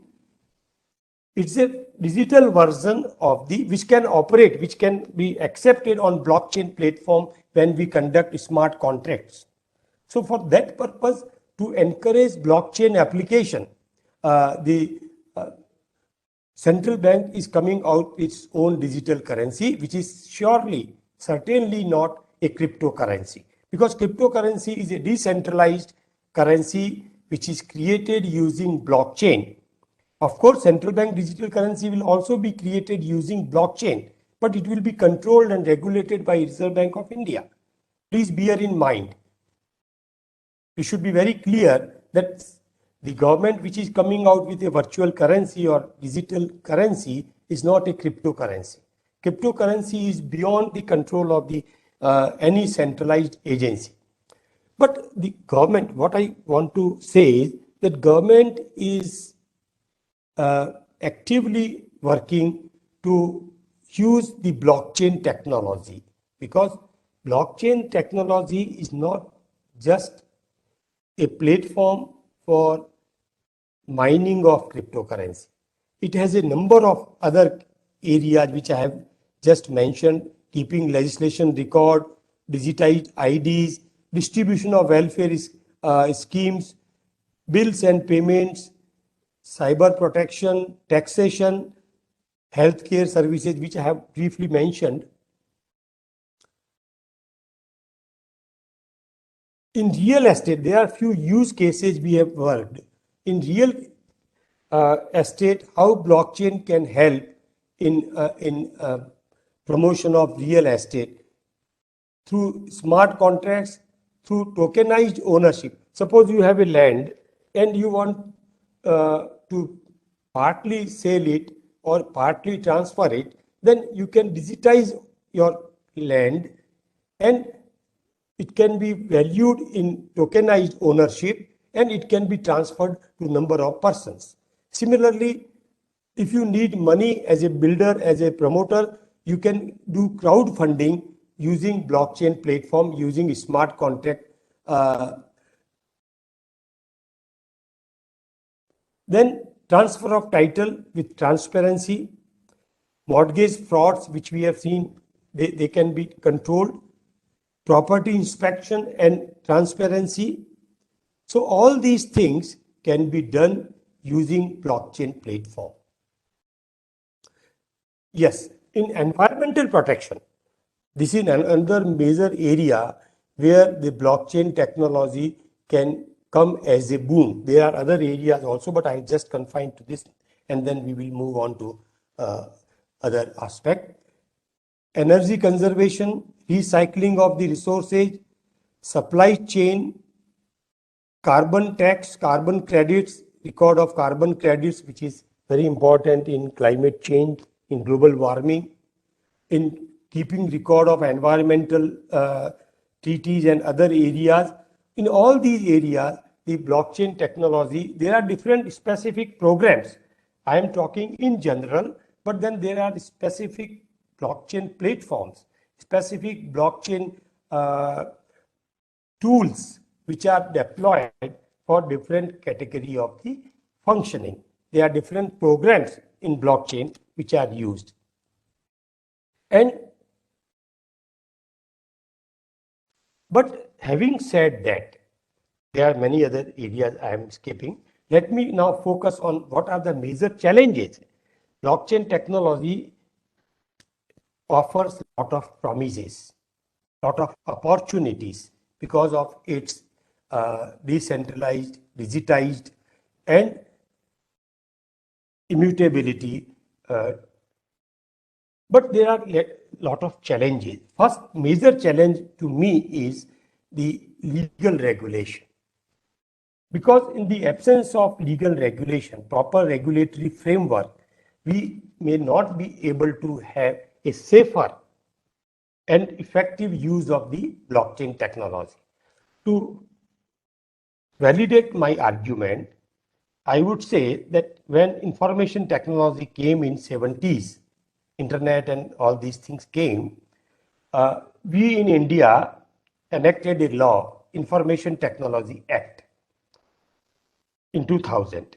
it's a digital version of the which can operate, which can be accepted on blockchain platform when we conduct smart contracts. So for that purpose, to encourage blockchain application, the central bank is coming out with its own digital currency, which is surely, certainly not a cryptocurrency, because cryptocurrency is a decentralized currency which is created using blockchain. Of course, central bank digital currency will also be created using blockchain, but it will be controlled and regulated by Reserve Bank of India. Please bear in mind, we should be very clear that the government which is coming out with a virtual currency or digital currency is not a cryptocurrency. Cryptocurrency is beyond the control of the any centralized agency. But the government, what I want to say is that government is actively working to use the blockchain technology, because blockchain technology is not just a platform for mining of cryptocurrency. It has a number of other areas which I have just mentioned: keeping legislation record, digitized IDs, distribution of welfare schemes, bills and payments, cyber protection, taxation, healthcare services, which I have briefly mentioned. In real estate, there are few use cases we have worked. In real estate, how blockchain can help in promotion of real estate through smart contracts, through tokenized ownership. Suppose you have a land and you want to partly sell it or partly transfer it, then you can digitize your land and it can be valued in tokenized ownership and it can be transferred to number of persons. Similarly, if you need money as a builder, as a promoter, you can do crowdfunding using blockchain platform, using smart contract. Then transfer of title with transparency, mortgage frauds, which we have seen, they can be controlled, property inspection and transparency. So all these things can be done using blockchain platform. Yes, in environmental protection, this is another major area where the blockchain technology can come as a boom. There are other areas also, but I just confined to this, and then we will move on to other aspect. Energy conservation, recycling of the resources, supply chain, carbon tax, carbon credits, record of carbon credits, which is very important in climate change, in global warming, in keeping record of environmental treaties and other areas. In all these areas, the blockchain technology, there are different specific programs. I am talking in general, but then there are specific blockchain platforms, specific blockchain tools which are deployed for different category of the functioning. There are different programs in blockchain which are used. And but having said that, there are many other areas I am skipping. Let me now focus on what are the major challenges. Blockchain technology offers a lot of promises, lot of opportunities because of its decentralized, digitized, and immutability. But there are a lot of challenges. First major challenge to me is the legal regulation. Because in the absence of legal regulation, proper regulatory framework, we may not be able to have a safer and effective use of the blockchain technology. To validate my argument, I would say that when information technology came in 70s, internet and all these things came, we in India enacted a law, Information Technology Act, in 2000.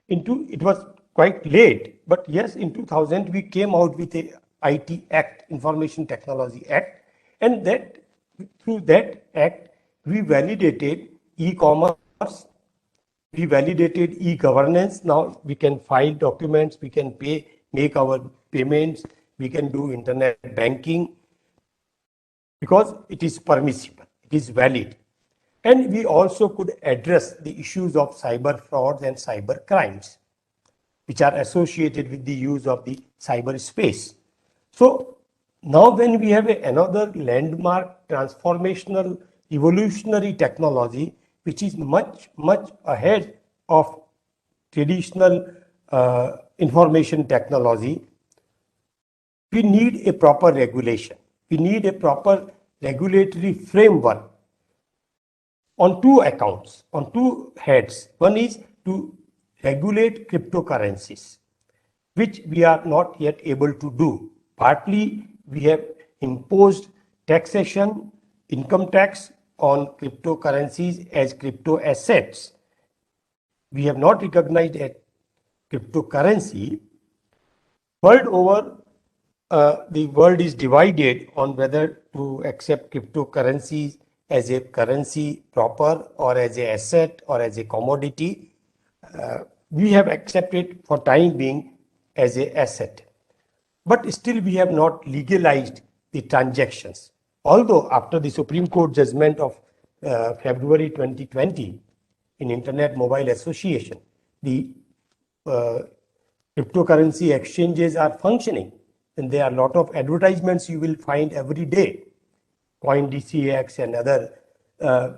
It was quite late, but yes, in 2000 we came out with a IT Act, Information Technology Act, and that through that act we validated e-commerce, we validated e-governance. Now we can file documents, we can make our payments, we can do internet banking because it is permissible, it is valid. And we also could address the issues of cyber frauds and cyber crimes, which are associated with the use of the cyberspace. So now when we have another landmark transformational evolutionary technology, which is much, much ahead of traditional information technology, we need a proper regulation. We need a proper regulatory framework on two accounts, on two heads. One is to regulate cryptocurrencies, which we are not yet able to do. Partly, we have imposed taxation, income tax on cryptocurrencies as crypto assets. We have not recognized a cryptocurrency. World over, the world is divided on whether to accept cryptocurrencies as a currency proper or as an asset or as a commodity. We have accepted for time being as an asset. But still we have not legalized the transactions. Although after the Supreme Court judgment of February 2020 in Internet Mobile Association, the cryptocurrency exchanges are functioning, and there are a lot of advertisements you will find every day, CoinDCX and other,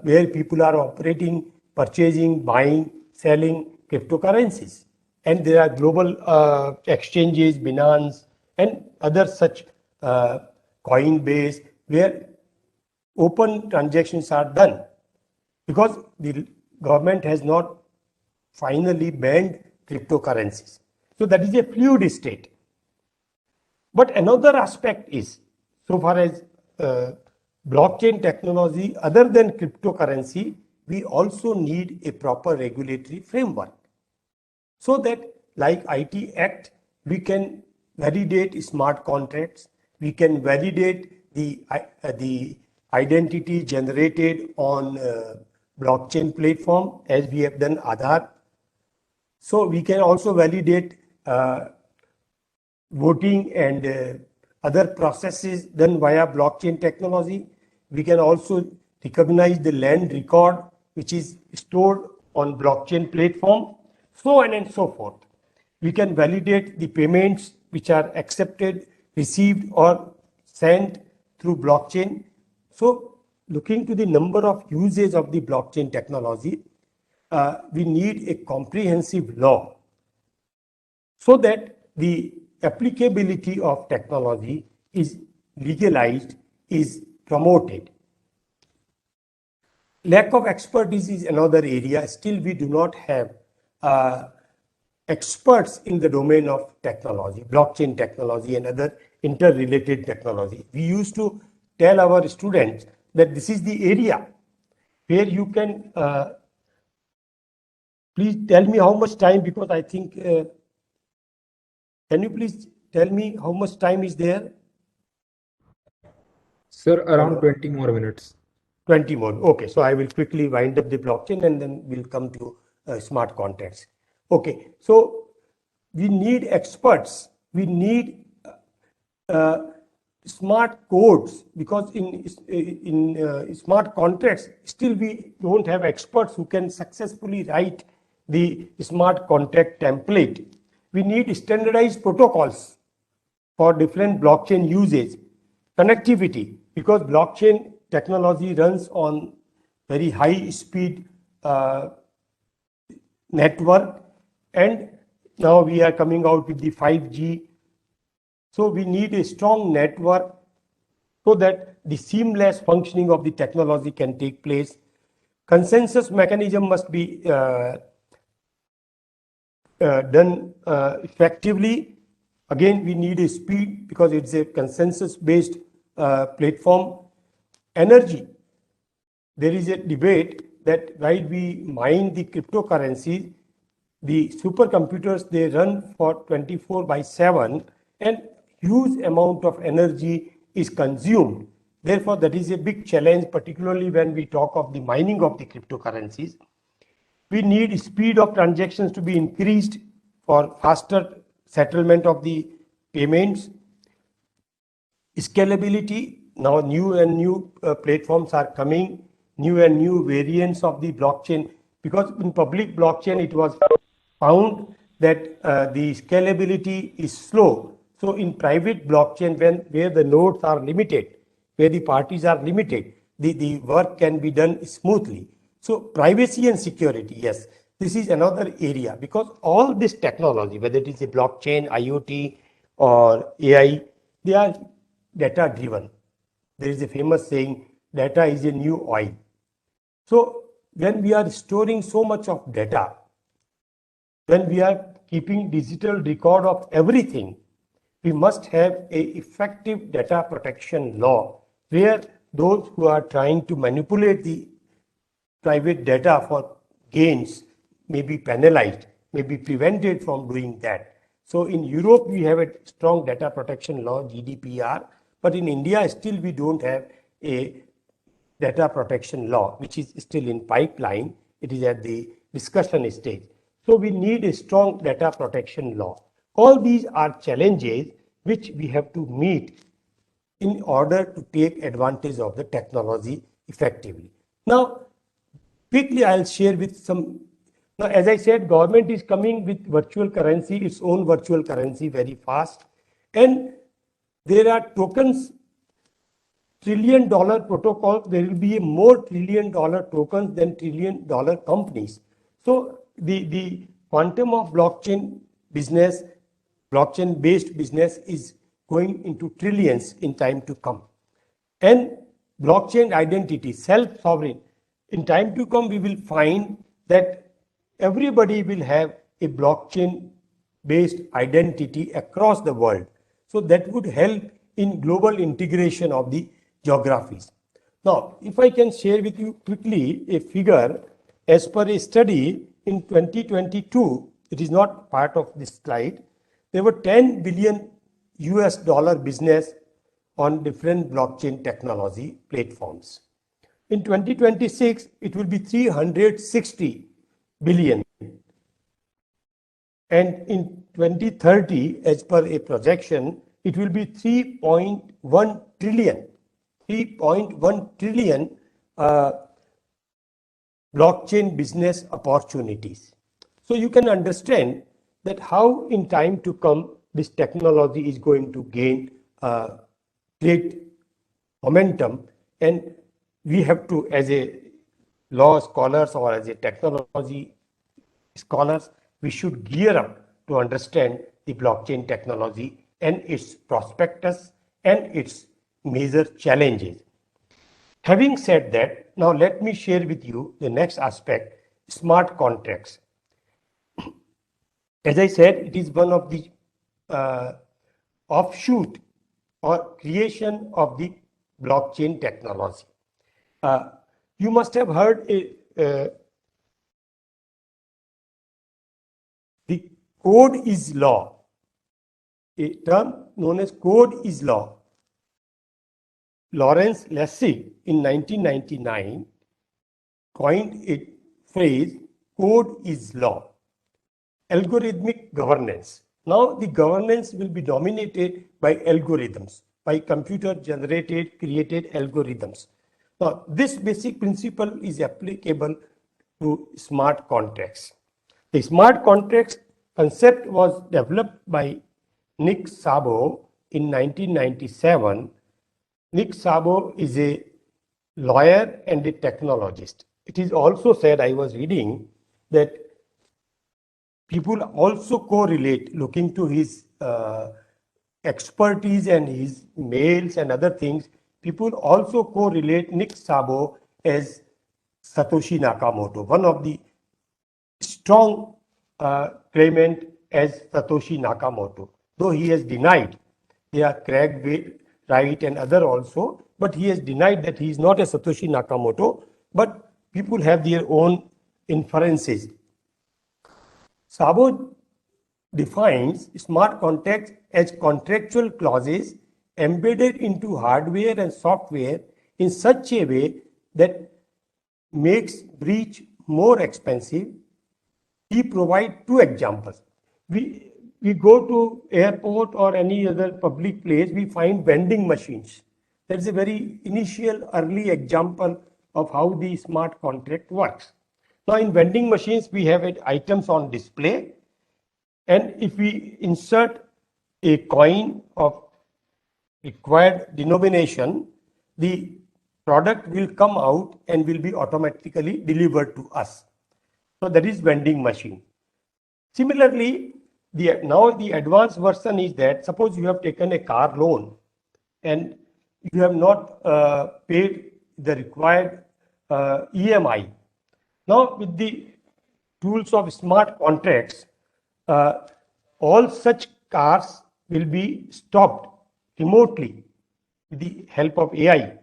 where people are operating, purchasing, buying, selling cryptocurrencies. And there are global exchanges, Binance, and other such Coinbase, where open transactions are done, because the government has not finally banned cryptocurrencies. So that is a fluid state. But another aspect is, so far as blockchain technology, other than cryptocurrency, we also need a proper regulatory framework. So that, like IT Act, we can validate smart contracts, we can validate the identity generated on blockchain platform, as we have done Aadhaar. So we can also validate voting and other processes done via blockchain technology. We can also recognize the land record which is stored on blockchain platform, so on and so forth. We can validate the payments which are accepted, received or sent through blockchain. So looking to the number of uses of the blockchain technology, we need a comprehensive law so that the applicability of technology is legalized, is promoted. Lack of expertise is another area. Still, we do not have experts in the domain of technology, blockchain technology and other interrelated technology. We used to tell our students that this is the area where you can, please tell me how much time, because I think, can you please tell me how much time is there? Sir, around 20 more minutes. 20 more. Okay, so I will quickly wind up the blockchain and then we'll come to smart contracts. Okay, so we need experts. We need smart codes because in smart contracts still we don't have experts who can successfully write the smart contract template. We need standardized protocols for different blockchain usage. Connectivity, because blockchain technology runs on very high speed network, and now we are coming out with the 5G. So we need a strong network so that the seamless functioning of the technology can take place. Consensus mechanism must be done effectively. Again, we need a speed because it's a consensus based platform. Energy, there is a debate that while we mine the cryptocurrencies, the supercomputers, they run for 24/7 and huge amount of energy is consumed. Therefore, that is a big challenge, particularly when we talk of the mining of the cryptocurrencies. We need speed of transactions to be increased for faster settlement of the payments. Scalability, now new and new platforms are coming, new and new variants of the blockchain, because in public blockchain it was found that the scalability is slow. So in private blockchain, where the nodes are limited, where the parties are limited, the work can be done smoothly. So privacy and security, yes, this is another area, because all this technology, whether it is a blockchain, IoT or AI, they are data driven. There is a famous saying, data is a new oil. So when we are storing so much of data, when we are keeping digital record of everything, we must have a effective data protection law where those who are trying to manipulate the private data for gains may be penalized, may be prevented from doing that. So in Europe, we have a strong data protection law, GDPR, but in India, still we don't have a data protection law, which is still in pipeline. It is at the discussion stage. So we need a strong data protection law. All these are challenges which we have to meet in order to take advantage of the technology effectively. Now, quickly I'll share with some. Now, as I said, government is coming with virtual currency, its own virtual currency very fast. And there are tokens, trillion-dollar protocols. There will be more trillion-dollar tokens than trillion-dollar companies. So the quantum of blockchain business, blockchain-based business is going into trillions in time to come. And blockchain identity, self-sovereign, in time to come, we will find that everybody will have a blockchain-based identity across the world. So that would help in global integration of the geographies. Now, if I can share with you quickly a figure, as per a study in 2022, it is not part of this slide, there were 10 billion US dollar business on different blockchain technology platforms. In 2026, it will be 360 billion. And in 2030, as per a projection, it will be 3.1 trillion. 3.1 trillion blockchain business opportunities. So you can understand that how in time to come this technology is going to gain great momentum, and we have to, as a law scholars or as a technology scholars, we should gear up to understand the blockchain technology and its prospectus and its major challenges. Having said that, now let me share with you the next aspect, smart contracts. As I said, it is one of the offshoot or creation of the blockchain technology. You must have heard the code is law, a term known as code is law. Lawrence Lessig in 1999 coined a phrase, code is law. Algorithmic governance. Now the governance will be dominated by algorithms, by computer generated, created algorithms. Now this basic principle is applicable to smart contracts. The smart contracts concept was developed by Nick Szabo in 1997. Nick Szabo is a lawyer and a technologist. It is also said, I was reading, that people also correlate, looking to his expertise and his mails and other things, people also correlate Nick Szabo as Satoshi Nakamoto, one of the strong claimant as Satoshi Nakamoto, though he has denied. They are Craig Wright and other also, but he has denied that he is not a Satoshi Nakamoto, but people have their own inferences. Szabo defines smart contracts as contractual clauses embedded into hardware and software in such a way that makes breach more expensive. He provides two examples. We go to airport or any other public place, we find vending machines. That's a very initial early example of how the smart contract works. Now in vending machines, we have items on display, and if we insert a coin of required denomination, the product will come out and will be automatically delivered to us. So that is vending machine. Similarly, now the advanced version is that suppose you have taken a car loan and you have not paid the required EMI. Now with the tools of smart contracts, all such cars will be stopped remotely with the help of AI.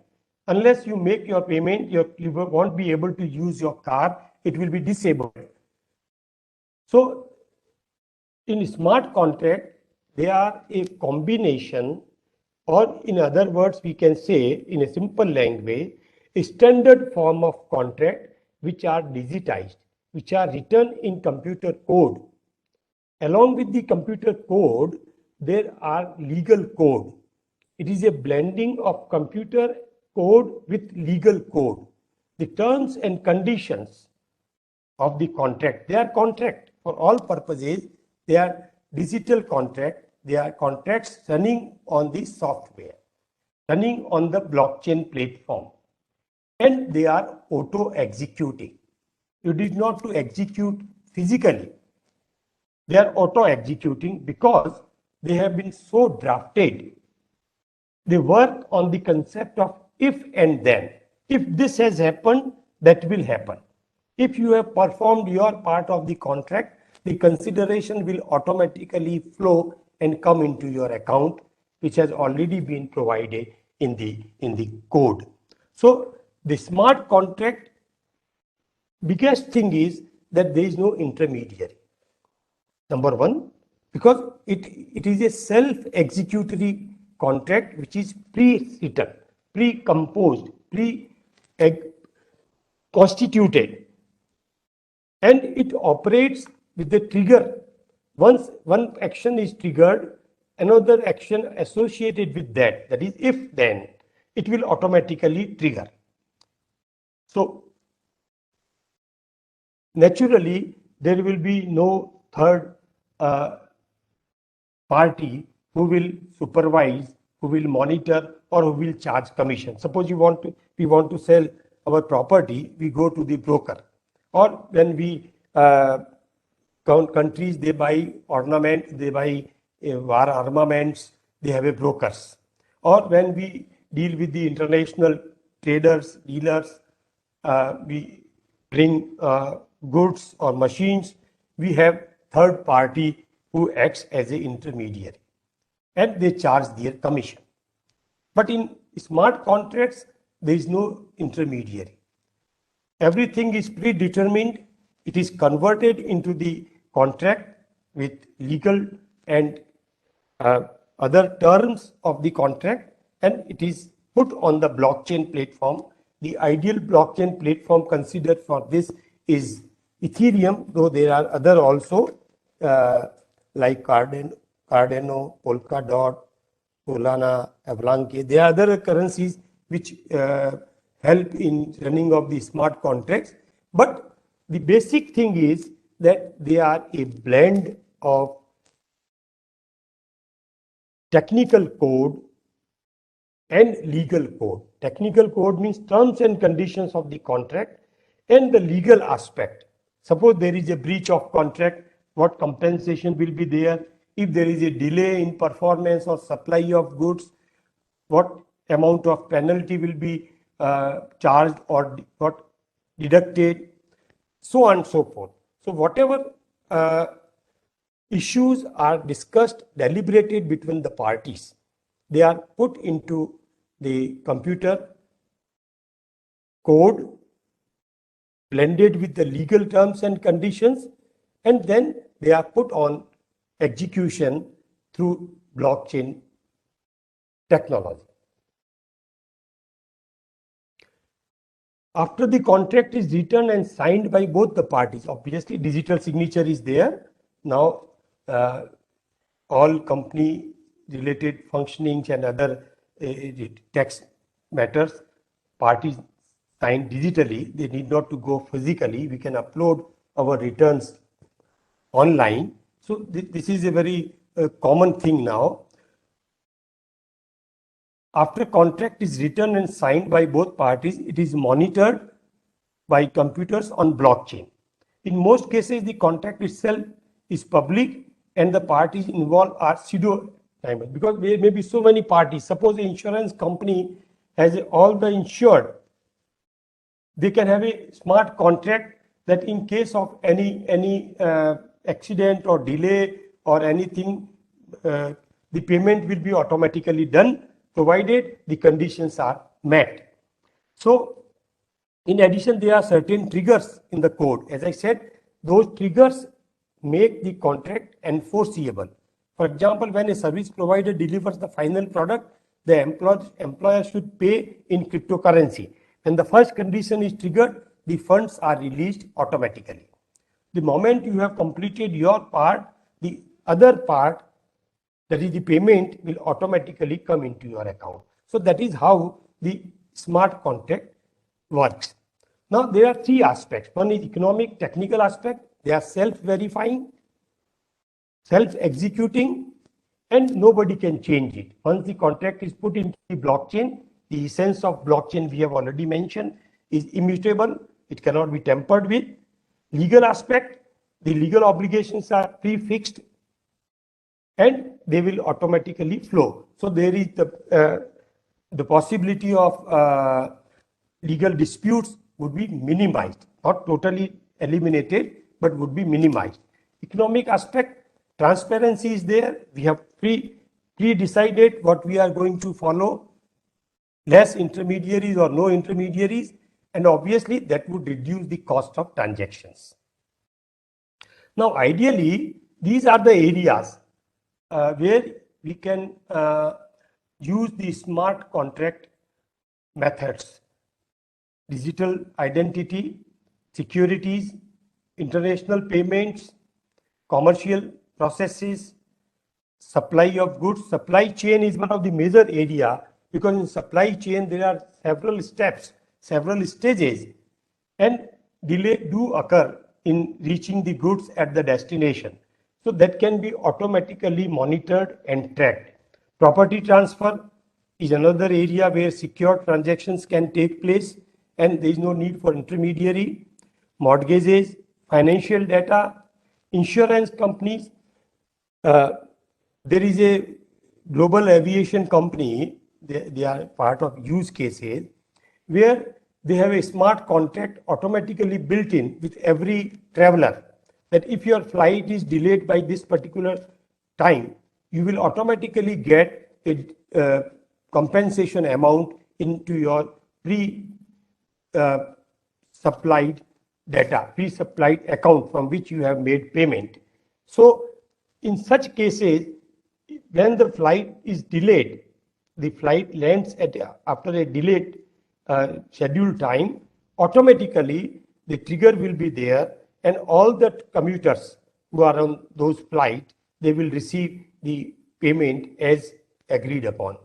Unless you make your payment, you won't be able to use your car, it will be disabled. So in smart contract, they are a combination, or in other words, we can say in a simple language, a standard form of contract which are digitized, which are written in computer code. Along with the computer code, there are legal code. It is a blending of computer code with legal code. The terms and conditions of the contract, they are contract for all purposes. They are digital contract. They are contracts running on the software, running on the blockchain platform, and they are auto-executing. You did not to execute physically. They are auto-executing because they have been so drafted. They work on the concept of if and then. If this has happened, that will happen. If you have performed your part of the contract, the consideration will automatically flow and come into your account, which has already been provided in the code. So the smart contract, biggest thing is that there is no intermediary. Number one, because it is a self-executory contract which is pre-written, pre-composed, pre-constituted, and it operates with the trigger. Once one action is triggered, another action associated with that, that is if then, it will automatically trigger. So naturally, there will be no third party who will supervise, who will monitor, or who will charge commission. Suppose we want to sell our property, we go to the broker. Or when we countries, they buy ornament, they buy war armaments, they have a brokers. Or when we deal with the international traders, dealers, we bring goods or machines, we have third party who acts as an intermediary, and they charge their commission. But in smart contracts, there is no intermediary. Everything is predetermined. It is converted into the contract with legal and other terms of the contract, and it is put on the blockchain platform. The ideal blockchain platform considered for this is Ethereum, though there are other also like Cardano, Polkadot, Solana, Avalanche. There are other currencies which help in running of the smart contracts. But the basic thing is that they are a blend of technical code and legal code. Technical code means terms and conditions of the contract, and the legal aspect. Suppose there is a breach of contract, what compensation will be there? If there is a delay in performance or supply of goods, what amount of penalty will be charged or what deducted, so on and so forth. So whatever issues are discussed, deliberated between the parties, they are put into the computer code, blended with the legal terms and conditions, and then they are put on execution through blockchain technology. After the contract is written and signed by both the parties, obviously digital signature is there. Now all company related functionings and other tax matters, parties sign digitally. They need not to go physically. We can upload our returns online. So this is a very common thing now. After contract is written and signed by both parties, it is monitored by computers on blockchain. In most cases, the contract itself is public and the parties involved are pseudo, because there may be so many parties. Suppose the insurance company has all the insured, they can have a smart contract that in case of any accident or delay or anything, the payment will be automatically done, provided the conditions are met. So in addition, there are certain triggers in the code. As I said, those triggers make the contract enforceable. For example, when a service provider delivers the final product, the employer should pay in cryptocurrency. When the first condition is triggered, the funds are released automatically. The moment you have completed your part, the other part, that is the payment, will automatically come into your account. So that is how the smart contract works. Now there are three aspects. One is economic, technical aspect. They are self-verifying, self-executing, and nobody can change it. Once the contract is put into the blockchain, the essence of blockchain we have already mentioned is immutable. It cannot be tampered with. Legal aspect, the legal obligations are prefixed and they will automatically flow. So there is the possibility of legal disputes would be minimized, not totally eliminated, but would be minimized. Economic aspect, transparency is there. We have pre-decided what we are going to follow, less intermediaries or no intermediaries, and obviously that would reduce the cost of transactions. Now ideally, these are the areas where we can use the smart contract methods: digital identity, securities, international payments, commercial processes, supply of goods. Supply chain is one of the major area, because in supply chain there are several steps, several stages, and delay do occur in reaching the goods at the destination. So that can be automatically monitored and tracked. Property transfer is another area where secure transactions can take place and there is no need for intermediary. Mortgages, financial data, insurance companies. There is a global aviation company, they are part of use cases where they have a smart contract automatically built in with every traveler, that if your flight is delayed by this particular time, you will automatically get a compensation amount into your pre-supplied data, pre-supplied account from which you have made payment. So in such cases, when the flight is delayed, the flight lands after a delayed scheduled time, automatically the trigger will be there, and all the commuters who are on those flights, they will receive the payment as agreed upon.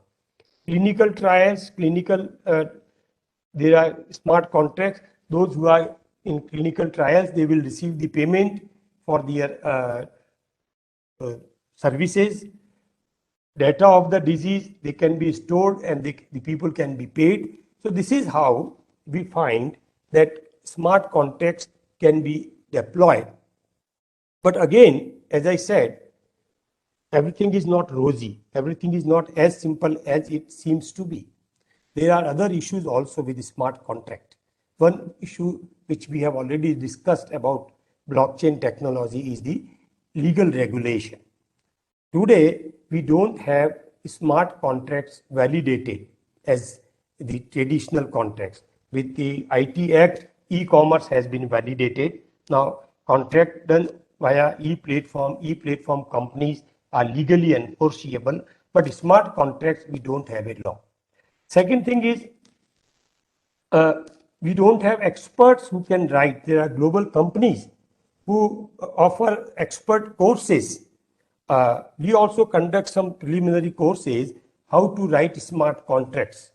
Clinical trials, there are smart contracts. Those who are in clinical trials, they will receive the payment for their services. Data of the disease, they can be stored and the people can be paid. So this is how we find that smart contracts can be deployed. But again, as I said, everything is not rosy. Everything is not as simple as it seems to be. There are other issues also with the smart contract. One issue which we have already discussed about blockchain technology is the legal regulation. Today, we don't have smart contracts validated as the traditional contracts. With the IT Act, e-commerce has been validated. Now, contract done via e-platform companies are legally enforceable, but smart contracts, we don't have a law. Second thing is, we don't have experts who can write. There are global companies who offer expert courses. We also conduct some preliminary courses, how to write smart contracts.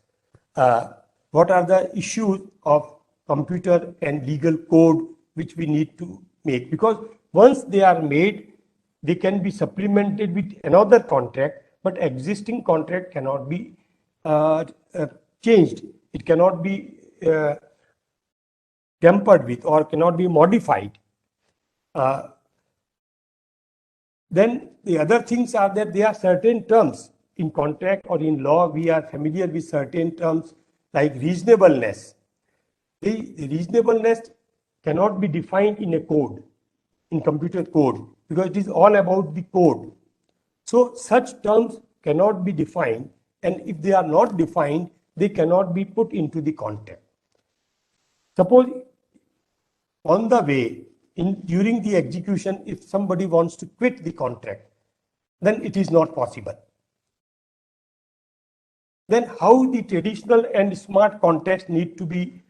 What are the issues of computer and legal code which we need to make? Because once they are made, they can be supplemented with another contract, but existing contract cannot be changed. It cannot be tampered with or cannot be modified. Then the other things are that there are certain terms in contract or in law. We are familiar with certain terms like reasonableness. The reasonableness cannot be defined in a code, in computer code, because it is all about the code. So such terms cannot be defined, and if they are not defined, they cannot be put into the contract. Suppose on the way, during the execution, if somebody wants to quit the contract, then it is not possible. Then how the traditional and smart contracts need to be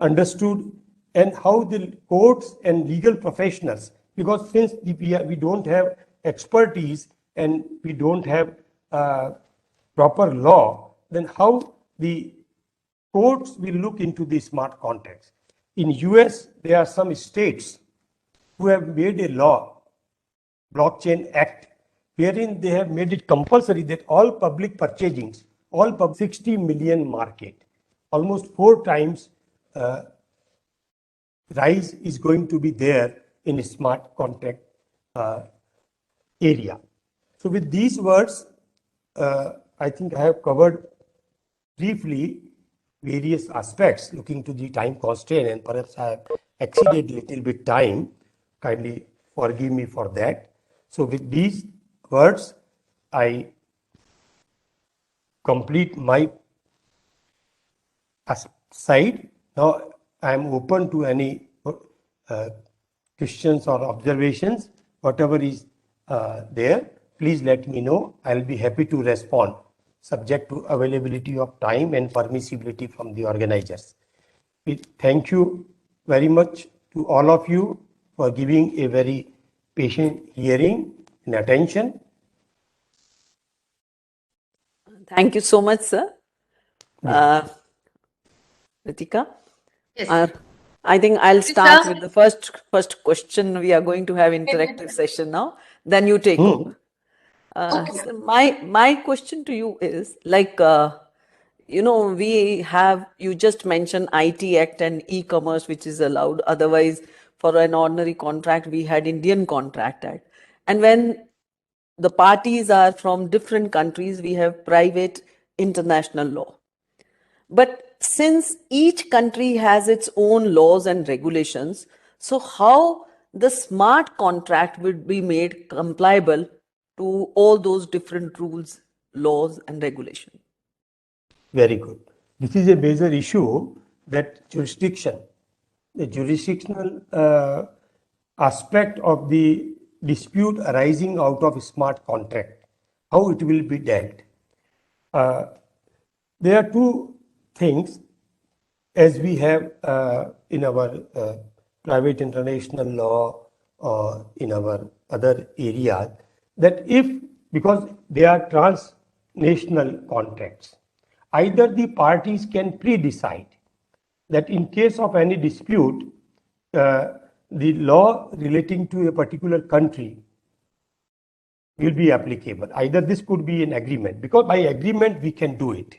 understood, and how the courts and legal professionals, because since we don't have expertise and we don't have proper law, then how the courts will look into the smart contracts. In US, there are some states who have made a law, Blockchain Act, wherein they have made it compulsory that all public purchasings, 60 million market, almost 4 times rise is going to be there in a smart contract area. So with these words, I think I have covered briefly various aspects looking to the time constraint, and perhaps I have exceeded a little bit time. Kindly forgive me for that. So with these words, I complete my side. Now I am open to any questions or observations. Whatever is there, please let me know. I'll be happy to respond, subject to availability of time and permissibility from the organizers. Thank you very much to all of you for giving a very patient hearing and attention. Thank you so much, sir. Ritika? Yes. I think I'll start sir. with the first question. We are going to have interactive session now. Then you take over. So my question to you is like, you just mentioned IT Act and e-commerce, which is allowed. Otherwise, for an ordinary contract, we had Indian Contract Act. And when the parties are from different countries, we have private international law. But since each country has its own laws and regulations, so how the smart contract would be made compliable to all those different rules, laws, and regulations? Very good. This is a major issue, that jurisdiction, the jurisdictional aspect of the dispute arising out of a smart contract, how it will be dealt. There are two things as we have in our private international law or in our other areas, that if, because they are transnational contracts, either the parties can pre-decide that in case of any dispute, the law relating to a particular country will be applicable. Either this could be an agreement, because by agreement we can do it.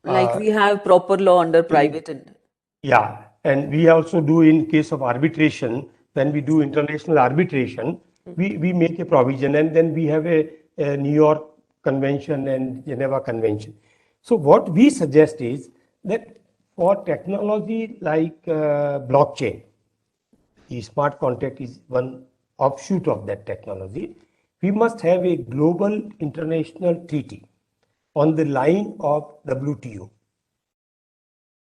Like we have proper law under private and Yeah, and we also do in case of arbitration, when we do international arbitration, we make a provision, and then we have a New York Convention and Geneva Convention. So what we suggest is that for technology like blockchain, the smart contract is one offshoot of that technology, we must have a global international treaty on the line of WTO,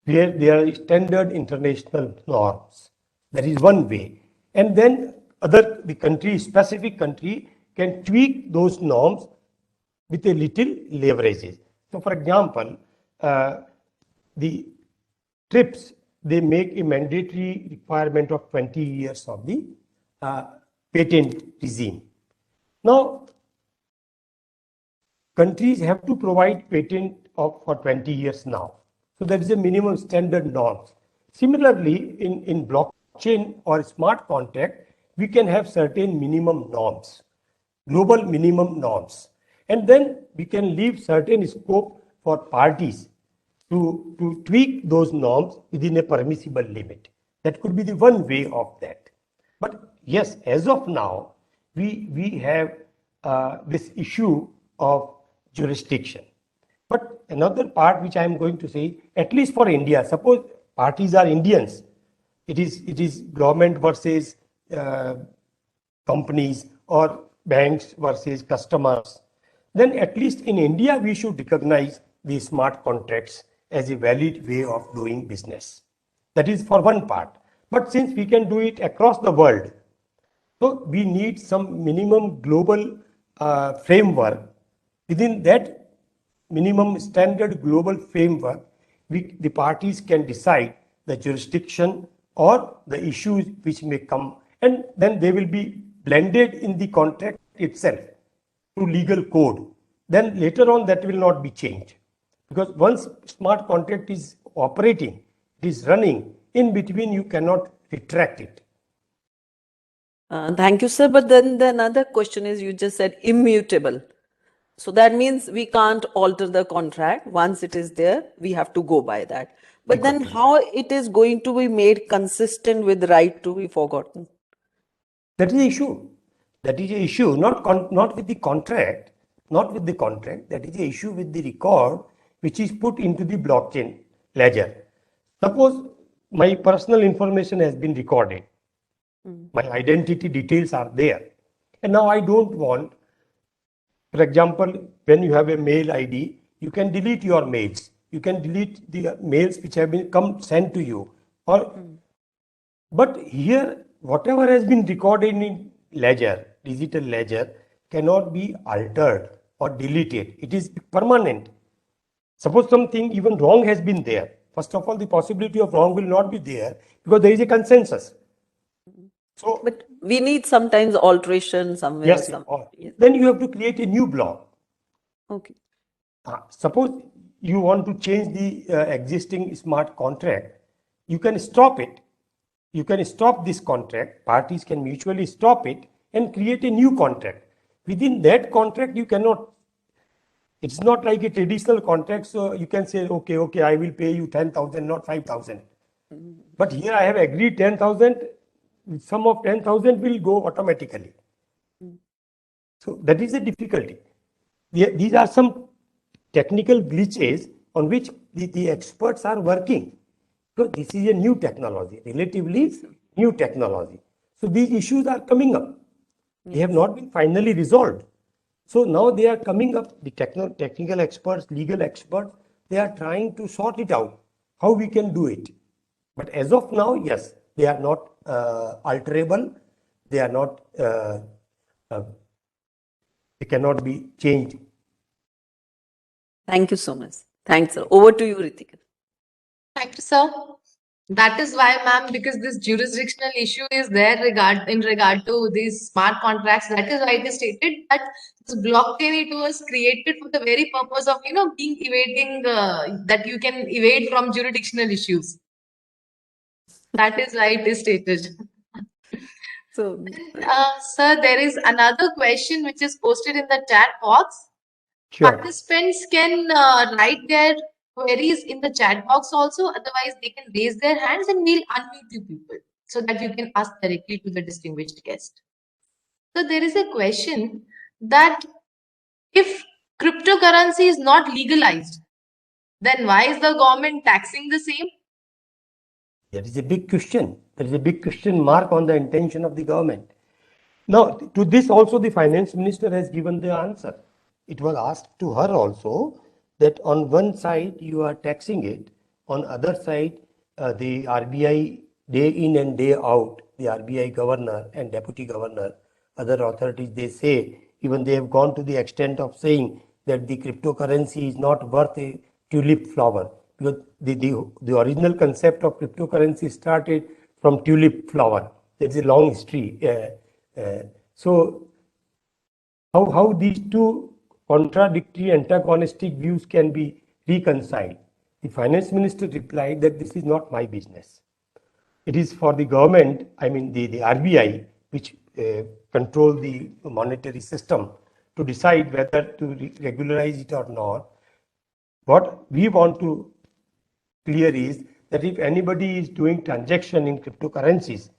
where there are standard international norms. That is one way. And then the country, specific country can tweak those norms with a little leverages. So for example, the TRIPS, they make a mandatory requirement of 20 years of the patent regime. Now, countries have to provide patent for 20 years now. So there is a minimum standard norms. Similarly, in blockchain or smart contract, we can have certain minimum norms, global minimum norms. And then we can leave certain scope for parties to tweak those norms within a permissible limit. That could be the one way of that. But yes, as of now, we have this issue of jurisdiction. But another part which I am going to say, at least for India, suppose parties are Indians, it is government versus companies or banks versus customers, then at least in India we should recognize the smart contracts as a valid way of doing business. That is for one part. But since we can do it across the world, so we need some minimum global framework. Within that minimum standard global framework, the parties can decide the jurisdiction or the issues which may come, and then they will be blended in the contract itself to legal code. Then later on that will not be changed, because once smart contract is operating, it is running, in between you cannot retract it. Thank you, sir. But then the another question is, you just said immutable. So that means we can't alter the contract. Once it is there, we have to go by that. But then how it is going to be made consistent with right to be forgotten? That is the issue. That is the issue, not with the contract, not with the contract. That is the issue with the record which is put into the blockchain ledger. Suppose my personal information has been recorded. My identity details are there. And now I don't want, for example, when you have a mail ID, you can delete your mails. You can delete the mails which have been sent to you. But here, whatever has been recorded in ledger, digital ledger, cannot be altered or deleted. It is permanent. Suppose something even wrong has been there. First of all, the possibility of wrong will not be there because there is a consensus. So, but we need sometimes alteration somewhere. yes, Yes. Then you have to create a new block. Okay. Suppose you want to change the existing smart contract, you can stop it. You can stop this contract. Parties can mutually stop it and create a new contract. Within that contract, you cannot. It's not like a traditional contract, so you can say, okay, I will pay you 10,000, not 5,000. But here I have agreed 10,000. Sum of 10,000 will go automatically. So that is the difficulty. These are some technical glitches on which the experts are working. So this is a new technology, relatively new technology. So these issues are coming up. They have not been finally resolved. So now they are coming up, the technical experts, legal experts, they are trying to sort it out, how we can do it. But as of now, yes, they are not alterable. They are not, they cannot be changed. Thank you so much. Thanks, sir. Over to you, Ritika. Thank you, sir. That is why, ma'am, because this jurisdictional issue is there in regard to these smart contracts. That is why it is stated that this blockchain, it was created for the very purpose of being evading that you can evade from jurisdictional issues. That is why it is stated. So, Sir, there is another question which is posted in the chat box. Sure. Participants can write their queries in the chat box also. Otherwise, they can raise their hands and we'll unmute you people so that you can ask directly to the distinguished guest. So there is a question that if cryptocurrency is not legalized, then why is the government taxing the same? There is a big question. There is a big question mark on the intention of the government. Now, to this also the finance minister has given the answer. It was asked to her also that on one side you are taxing it, on other side the RBI day in and day out, the RBI governor and deputy governor, other authorities, they say, even they have gone to the extent of saying that the cryptocurrency is not worth a tulip flower, because the original concept of cryptocurrency started from tulip flower. There's a long history. So how these two contradictory, antagonistic views can be reconciled? The finance minister replied that this is not my business. It is for the government, I mean the RBI, which control the monetary system, to decide whether to regularize it or not. What we want to clear is that if anybody is doing transaction in cryptocurrencies,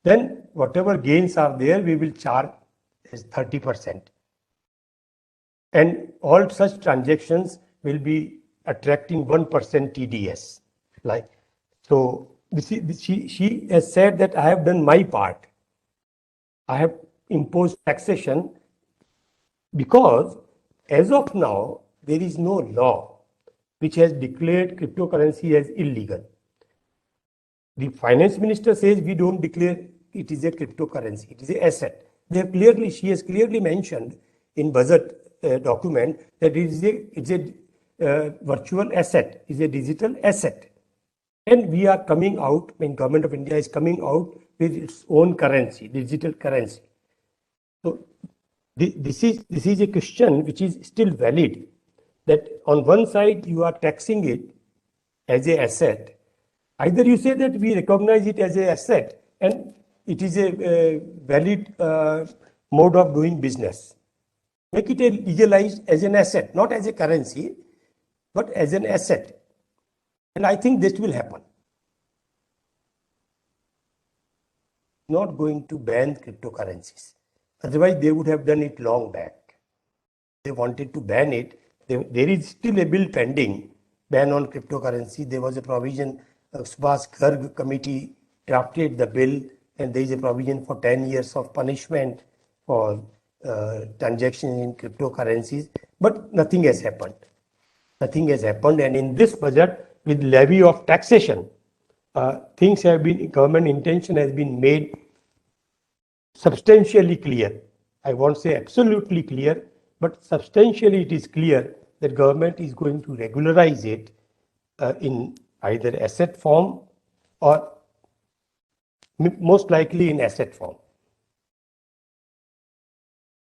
then whatever gains are there, we will charge as 30%. And all such transactions will be attracting 1% TDS. So she has said that I have done my part. I have imposed taxation because as of now, there is no law which has declared cryptocurrency as illegal. The finance minister says we don't declare it is a cryptocurrency, it is an asset. She has clearly mentioned in budget document that it's a virtual asset, is a digital asset. And we are coming out, when Government of India is coming out with its own currency, digital currency. So this is a question which is still valid, that on one side you are taxing it as an asset. Either you say that we recognize it as an asset and it is a valid mode of doing business. Make it legalized as an asset, not as a currency, but as an asset. And I think this will happen. Not going to ban cryptocurrencies. Otherwise, they would have done it long back. They wanted to ban it. There is still a bill pending, ban on cryptocurrency. There was a provision, Subhas Garg committee drafted the bill, and there is a provision for 10 years of punishment for transactions in cryptocurrencies, but nothing has happened. Nothing has happened, and in this budget, with levy of taxation, things have been, government intention has been made substantially clear. I won't say absolutely clear, but substantially it is clear that government is going to regularize it in either asset form or most likely in asset form.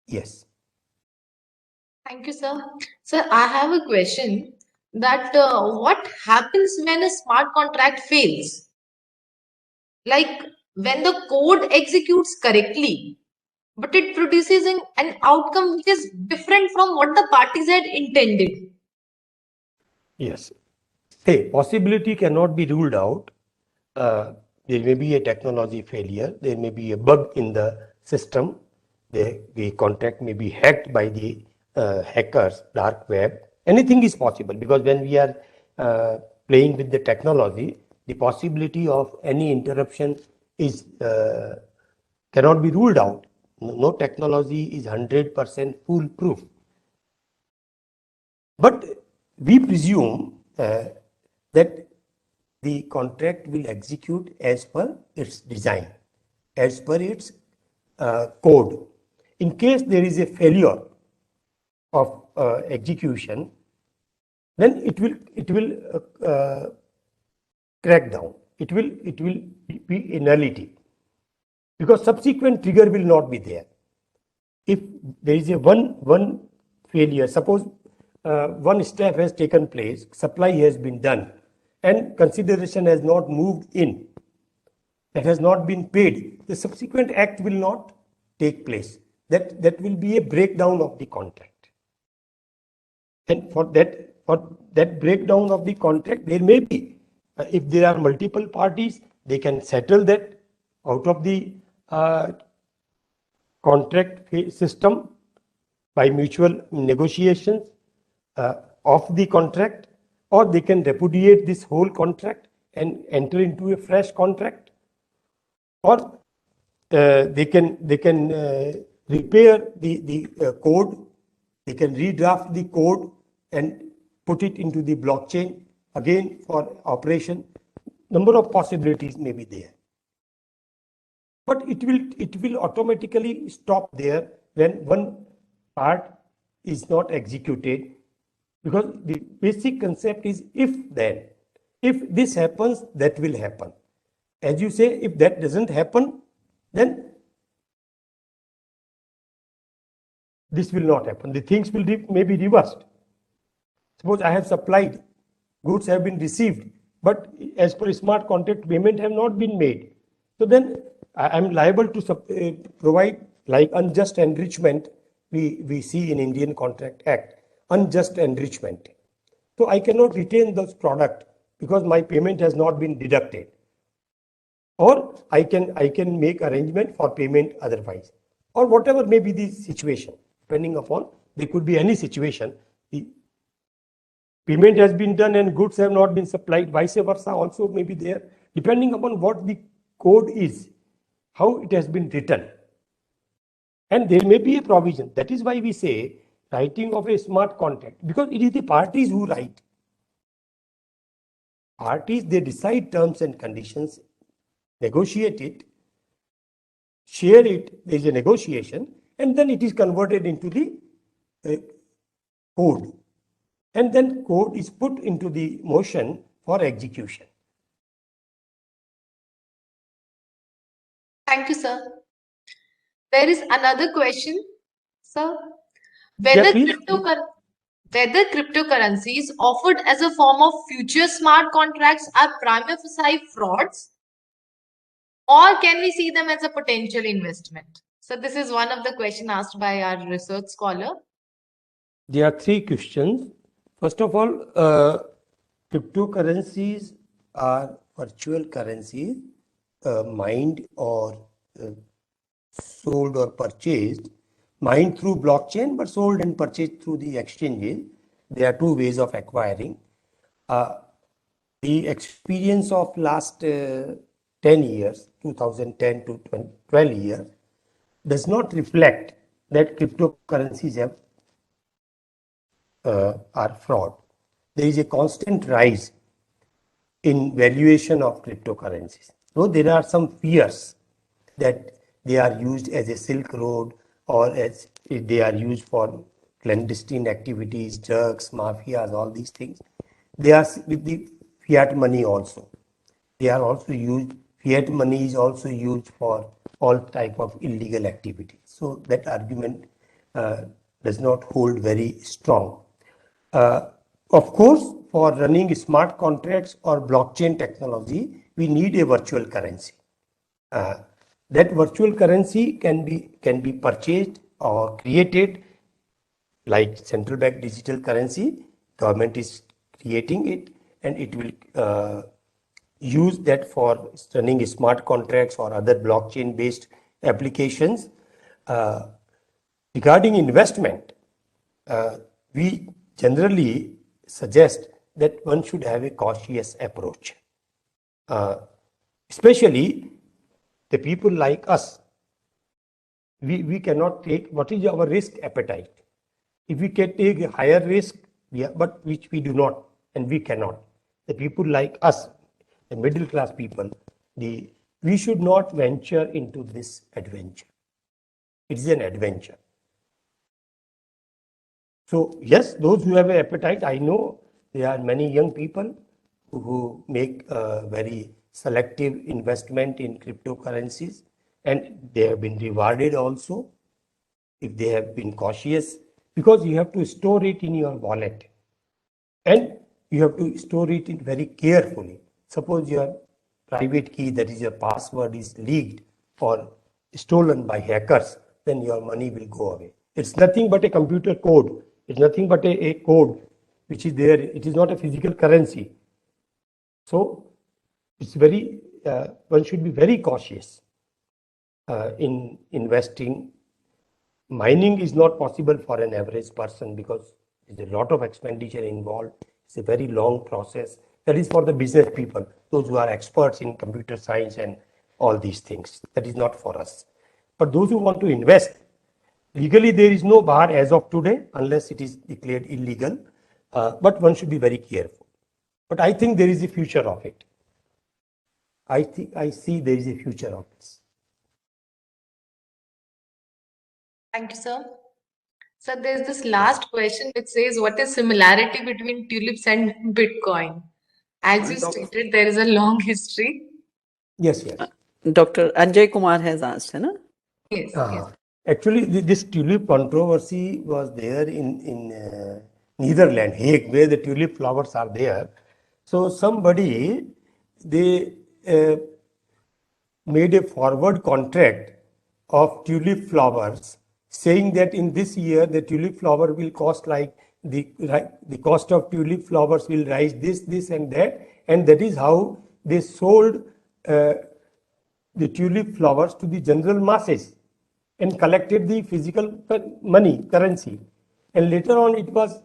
Yes. Thank you, sir. Sir, I have a question that what happens when a smart contract fails? Like when the code executes correctly, but it produces an outcome which is different from what the parties had intended. Yes. Hey, possibility cannot be ruled out. There may be a technology failure. There may be a bug in the system. The contract may be hacked by the hackers, dark web. Anything is possible, because when we are playing with the technology, the possibility of any interruption is cannot be ruled out. No technology is 100% foolproof. But we presume that the contract will execute as per its design, as per its code. In case there is a failure of execution, then it will crack down. It will be a nullity, because subsequent trigger will not be there. If there is a one failure, suppose one step has taken place, supply has been done, and consideration has not moved in, that has not been paid, the subsequent act will not take place. That will be a breakdown of the contract. And for that breakdown of the contract, there may be, if there are multiple parties, they can settle that out of the contract system by mutual negotiations of the contract, or they can repudiate this whole contract and enter into a fresh contract, or they can repair the code, they can redraft the code and put it into the blockchain again for operation. Number of possibilities may be there, but it will automatically stop there when one part is not executed, because the basic concept is if then. If this happens, that will happen. As you say, if that doesn't happen, then this will not happen. The things will may be reversed. Suppose I have supplied, goods have been received, but as per smart contract, payment have not been made. So then I am liable to provide, like unjust enrichment we see in Indian Contract Act, unjust enrichment. So I cannot retain this product because my payment has not been deducted. Or I can make arrangement for payment otherwise, or whatever may be the situation, depending upon, there could be any situation. The payment has been done and goods have not been supplied, vice versa also may be there, depending upon what the code is, how it has been written. And there may be a provision. That is why we say writing of a smart contract, because it is the parties who write. Parties, they decide terms and conditions, negotiate it, share it, there is a negotiation, and then it is converted into the code. And then code is put into the motion for execution. Thank you, sir. There is another question, sir. Yeah, Whether please. whether cryptocurrencies offered as a form of future smart contracts are prima facie frauds, or can we see them as a potential investment? So this is one of the questions asked by our research scholar. There are three questions. First of all, cryptocurrencies are virtual currencies mined or sold or purchased, mined through blockchain, but sold and purchased through the exchanges. There are two ways of acquiring. The experience of last 10 years, 2010 to 12 years, does not reflect that cryptocurrencies are fraud. There is a constant rise in valuation of cryptocurrencies. So there are some fears that they are used as a Silk Road, or as they are used for clandestine activities, drugs, mafias, all these things. They are with the fiat money also. They are also used, fiat money is also used for all type of illegal activities. So that argument does not hold very strong. Of course, for running smart contracts or blockchain technology, we need a virtual currency. That virtual currency can be purchased or created, like central bank digital currency. Government is creating it, and it will use that for running smart contracts or other blockchain based applications. Regarding investment, we generally suggest that one should have a cautious approach, especially the people like us. We cannot take, what is our risk appetite? If we can take a higher risk, but which we do not, and we cannot. The people like us, the middle class people, we should not venture into this adventure. It is an adventure. So yes, those who have an appetite, I know There are many young people who make very selective investment in cryptocurrencies, and they have been rewarded also if they have been cautious, because you have to store it in your wallet and you have to store it in very carefully. Suppose your private key, that is your password, is leaked or stolen by hackers, then your money will go away. It's nothing but a computer code. It's nothing but a code which is there. It is not a physical currency. So it's very, one should be very cautious in investing. Mining is not possible for an average person because there's a lot of expenditure involved. It's a very long process. That is for the business people, those who are experts in computer science and all these things. That is not for us. But those who want to invest, legally there is no bar as of today unless it is declared illegal. But one should be very careful. But I think there is a future of it. I see there is a future of this. Thank you, sir. So there's this last question which says, what is similarity between tulips and Bitcoin? As you stated, there is a long history. Yes, yes. Dr. Anjay Kumar has asked, है ना? Yes, yes. Actually, this tulip controversy was there in Netherlands, Hague, where the tulip flowers are there. So somebody, they made a forward contract of tulip flowers, saying that in this year the tulip flower will cost like the cost of tulip flowers will rise this and that is how they sold the tulip flowers to the general masses and collected the physical money, currency. And later on it was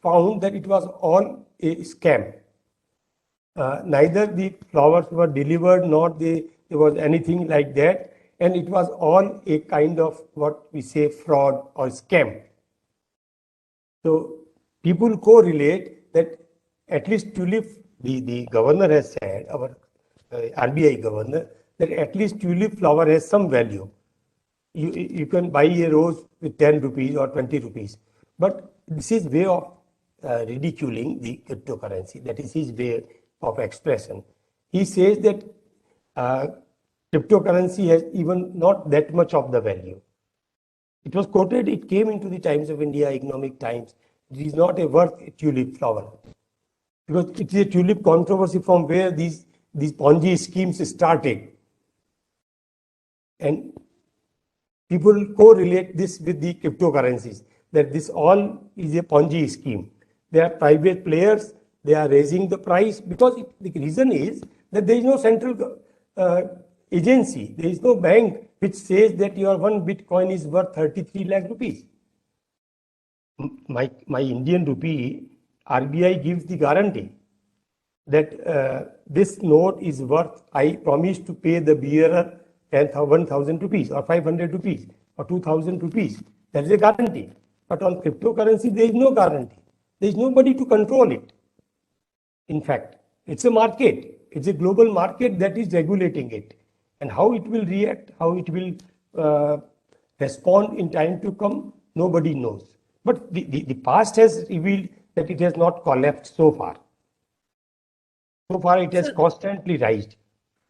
found that it was all a scam. Neither the flowers were delivered nor there was anything like that, and it was all a kind of what we say fraud or scam. So people correlate that at least tulip, the governor has said, our RBI governor, that at least tulip flower has some value. You can buy a rose with 10 rupees or 20 rupees. But this is way of ridiculing the cryptocurrency. That is his way of expression. He says that cryptocurrency has even not that much of the value. It was quoted, it came into the Times of India, Economic Times. It is not a worth a tulip flower. Because it is a tulip controversy from where these Ponzi schemes started. And people correlate this with the cryptocurrencies, that this all is a Ponzi scheme. They are private players, they are raising the price because the reason is that there is no central agency, there is no bank which says that your one Bitcoin is worth 33 lakh rupees. My Indian rupee, RBI gives the guarantee that this note is worth, I promise to pay the bearer 1,000 rupees or 500 rupees or 2,000 rupees. That is a guarantee. But on cryptocurrency, there is no guarantee. There is nobody to control it. In fact, it's a market. It's a global market that is regulating it. And how it will react, how it will respond in time to come, nobody knows. But the past has revealed that it has not collapsed so far. So far, it has constantly rised.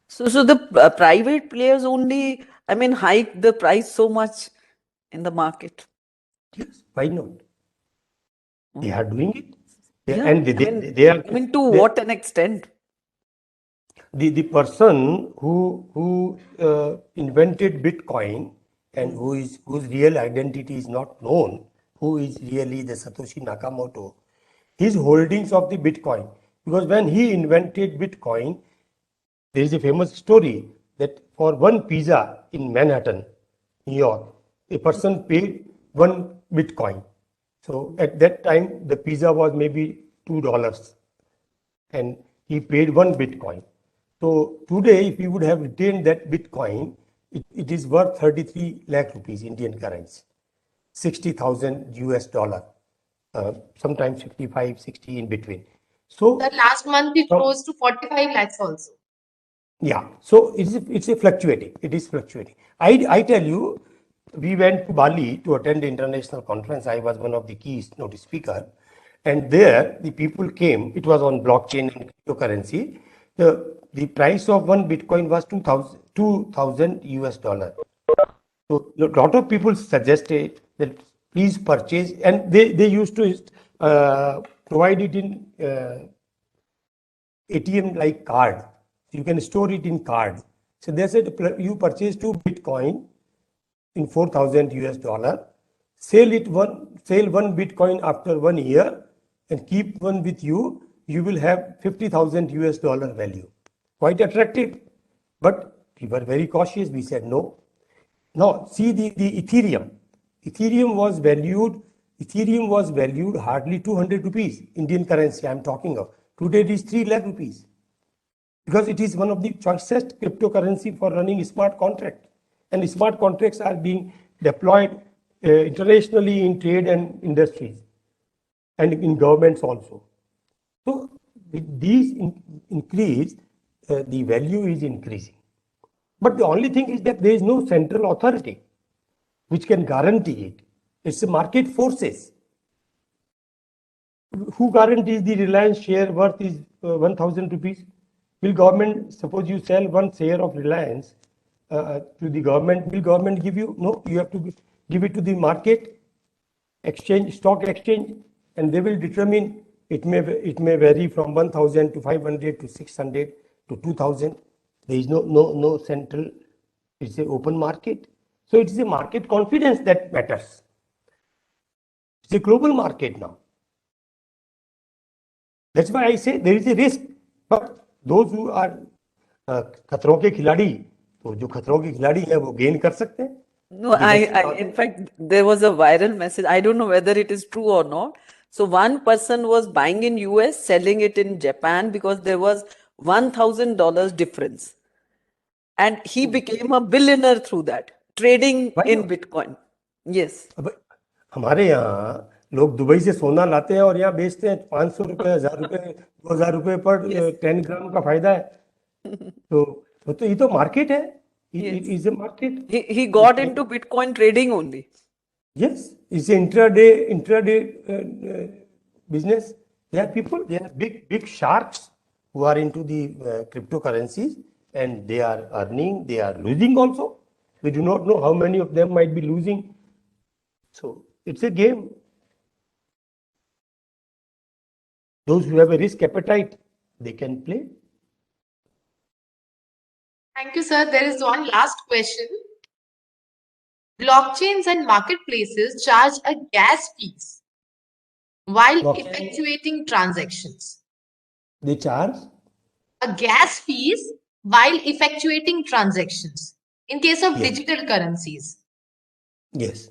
So the private players only, hike the price so much in the market. Yes, why not? They are doing it. Yeah, And they are. to what an extent? The person who invented Bitcoin and whose real identity is not known, who is really the Satoshi Nakamoto, his holdings of the Bitcoin. Because when he invented Bitcoin, there is a famous story that for one pizza in Manhattan, New York, a person paid 1 Bitcoin. So at that time, the pizza was maybe $2 and he paid 1 Bitcoin. So today, if he would have retained that Bitcoin, it is worth 33 lakh rupees Indian currency, 60,000 US dollar, sometimes 55, 60 in between. So The last month it rose to 45 lakhs also. yeah, so it's a fluctuating. It is fluctuating. I tell you, we went to Bali to attend the international conference. I was one of the key notice speaker, And there, the people came, it was on blockchain and cryptocurrency. The price of one Bitcoin was 2000 US dollar. So a lot of people suggested that please purchase, and they used to provide it in ATM like card. You can store it in card. So they said you purchase 2 Bitcoin in 4,000 US dollar, sell one Bitcoin after 1 year, and keep one with you. You will have 50,000 US dollar value. Quite attractive, but we were very cautious. We said no. Now see the Ethereum. Ethereum was valued hardly 200 rupees, Indian currency I'm talking of. Today it is 3 lakh rupees. Because it is one of the choicest cryptocurrency for running smart contracts. And smart contracts are being deployed internationally in trade and industries and in governments also. So with these increase, the value is increasing. But the only thing is that there is no central authority which can guarantee it. It's the market forces. Who guarantees the Reliance share worth is 1,000 rupees? Will government, suppose you sell one share of Reliance to the government, will government give you? No, you have to give it to the market exchange, stock exchange, and they will determine. It may vary from 1,000 to 500 to 600 to 2,000. There is no central. It's an open market. So it is a market confidence that matters. It's a global market now. That's why I say there is a risk. But those who are खतरों के खिलाड़ी, तो जो खतरों के खिलाड़ी हैं वो गेन कर सकते हैं. No, in fact, there was a viral message. I don't know whether it is true or not. So one person was buying in US, selling it in Japan because there was $1,000 difference. And he became a billionaire through that, trading in Bitcoin. Yes. अब हमारे यहाँ लोग Dubai से सोना लाते हैं और यहाँ बेचते हैं 500 रुपए, 1000 रुपए, 2000 रुपए पर 10 ग्राम का फायदा है. तो ये तो मार्केट है. It is a market. He got into Bitcoin trading only. Yes, it's an intraday business. There are big sharks who are into the cryptocurrencies, and they are earning, they are losing also. We do not know how many of them might be losing. So it's a game. Those who have a risk appetite, they can play. Thank you, sir. There is one last question. Blockchains and marketplaces charge a gas fees while effectuating transactions. They charge A gas fees while effectuating transactions. In case of digital currencies. Yes.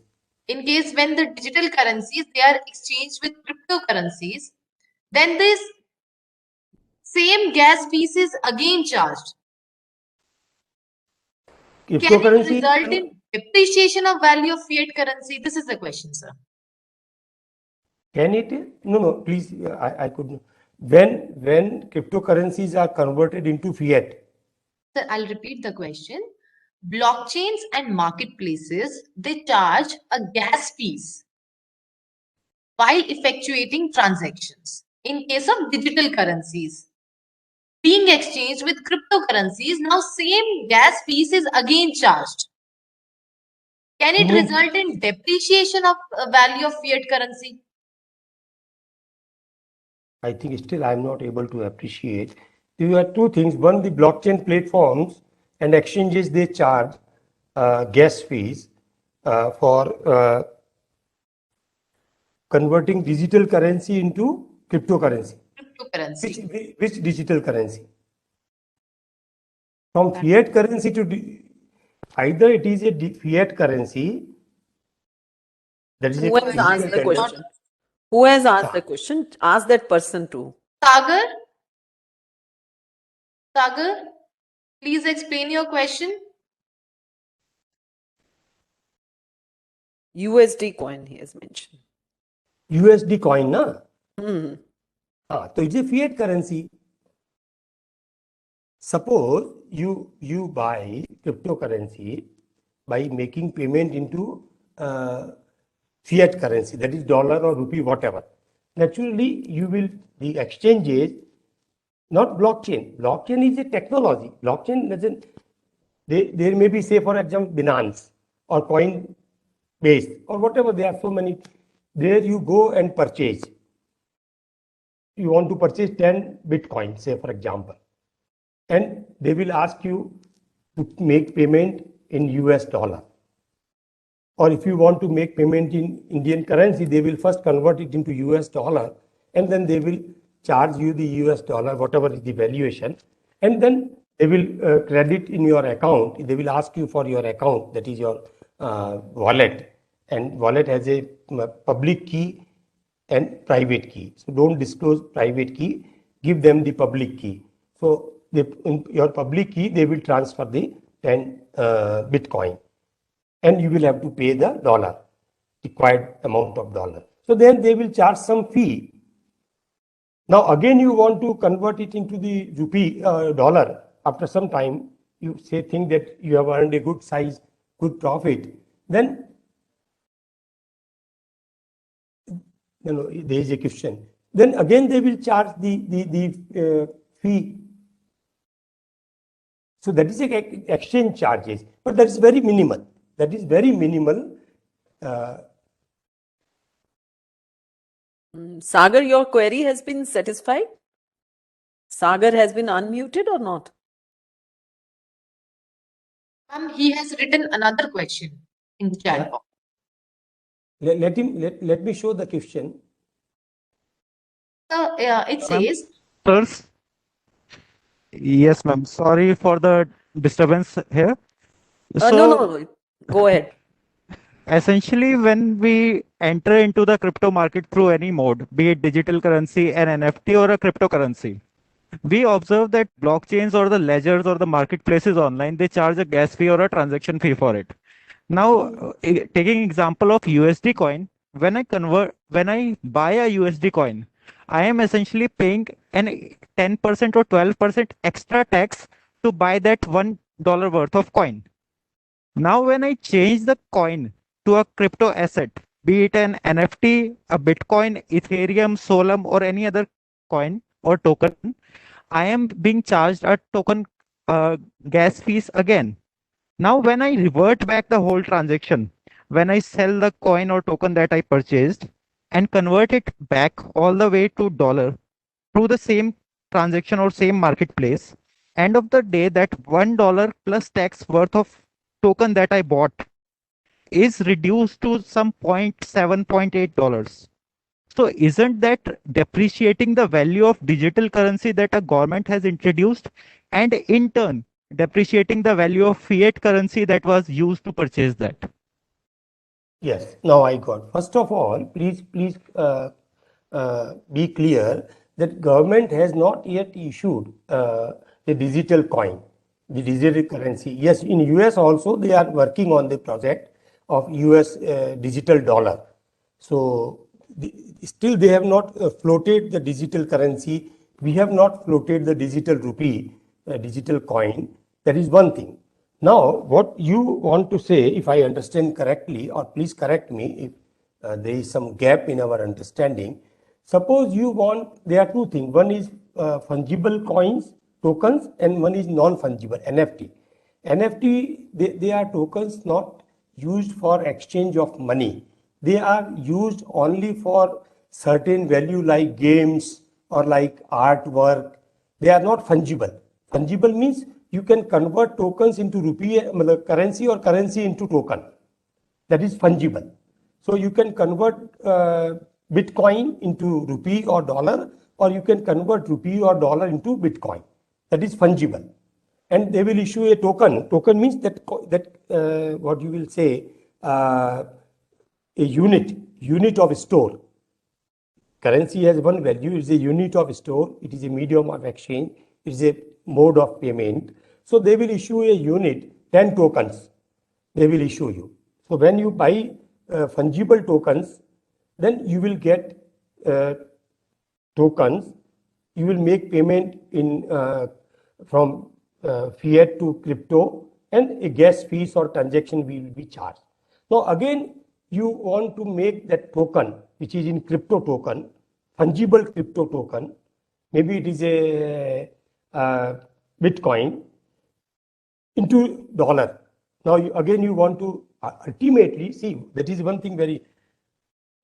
In case when the digital currencies, they are exchanged with cryptocurrencies, then this same gas fees is again charged. Can it result in depreciation of value of fiat currency? This is the question, sir. Can it? No, please, I couldn't. When cryptocurrencies are converted into fiat. Sir, I'll repeat the question. Blockchains and marketplaces, they charge a gas fees while effectuating transactions. In case of digital currencies being exchanged with cryptocurrencies, now same gas fees is again charged. Can it result in depreciation of value of fiat currency? I think still I'm not able to appreciate. There are two things. One, the blockchain platforms and exchanges, they charge gas fees for converting digital currency into cryptocurrency. Cryptocurrency. Which digital currency? From fiat currency to either it is a fiat currency. That is Who has asked the question? Who has asked the question? Ask that person too. Sagar, please explain your question. USD coin he has mentioned. USD coin, na? So it's a fiat currency. Suppose you buy cryptocurrency by making payment into fiat currency, that is dollar or rupee, whatever. naturally you will, the exchanges, not blockchain. Blockchain is a technology. Blockchain doesn't, there may be, say, for example, Binance or Coinbase or whatever, there are so many. There you go and purchase. You want to purchase 10 Bitcoin, say, for example, and they will ask you to make payment in US dollar. Or if you want to make payment in Indian currency, they will first convert it into US dollar, and then they will charge you the US dollar, whatever is the valuation, and then they will credit in your account. They will ask you for your account, that is your wallet, and wallet has a public key and private key. So don't disclose private key, give them the public key. So in your public key, they will transfer the 10 Bitcoin, and you will have to pay the dollar, required amount of dollar. So then they will charge some fee. Now again you want to convert it into the rupee dollar. After some time, you say think that you have earned a good size, good profit. Then there is a question. Then again they will charge the fee. So that is a exchange charges, but that is very minimal. That is very minimal. Sagar, your query has been satisfied? Sagar has been unmuted or not? He has written another question in the chat box. Let me show the question. So it says, Sirs, yes, ma'am. Sorry for the disturbance here. No. Go ahead. Essentially, when we enter into the crypto market through any mode, be it digital currency, an NFT, or a cryptocurrency, we observe that blockchains or the ledgers or the marketplaces online, they charge a gas fee or a transaction fee for it. Now, taking example of USD coin, when I buy a USD coin, I am essentially paying an 10% or 12% extra tax to buy that $1 worth of coin. Now, when I change the coin to a crypto asset, be it an NFT, a Bitcoin, Ethereum, Solum, or any other coin or token, I am being charged a token gas fees again. Now, when I revert back the whole transaction, when I sell the coin or token that I purchased and convert it back all the way to dollar through the same transaction or same marketplace, end of the day, that $1 plus tax worth of token that I bought is reduced to some $0.7, $0.8. So isn't that depreciating the value of digital currency that a government has introduced, and in turn depreciating the value of fiat currency that was used to purchase that? Yes, now I got. First of all, please be clear that government has not yet issued the digital coin, the digital currency. Yes, in US also they are working on the project of US digital dollar. So still they have not floated the digital currency. We have not floated the digital rupee, digital coin. That is one thing. Now, what you want to say, if I understand correctly, or please correct me if there is some gap in our understanding. Suppose you want, there are two things. One is fungible coins, tokens, and one is non-fungible, NFT. NFT, they are tokens not used for exchange of money. They are used only for certain value like games or like artwork. They are not fungible. Fungible means you can convert tokens into rupee currency or currency into token. That is fungible. So you can convert Bitcoin into rupee or dollar, or you can convert rupee or dollar into Bitcoin. That is fungible. And they will issue a token. Token means that what you will say, a unit of store. Currency has one value, it is a unit of store, it is a medium of exchange, it is a mode of payment. So they will issue a unit, 10 tokens, they will issue you. So when you buy fungible tokens, then you will get tokens, you will make payment in from fiat to crypto, and a gas fees or transaction will be charged. Now again, you want to make that token, which is in crypto token, fungible crypto token, maybe it is a Bitcoin, into dollar. Now, again, you want to ultimately see, that is one thing very,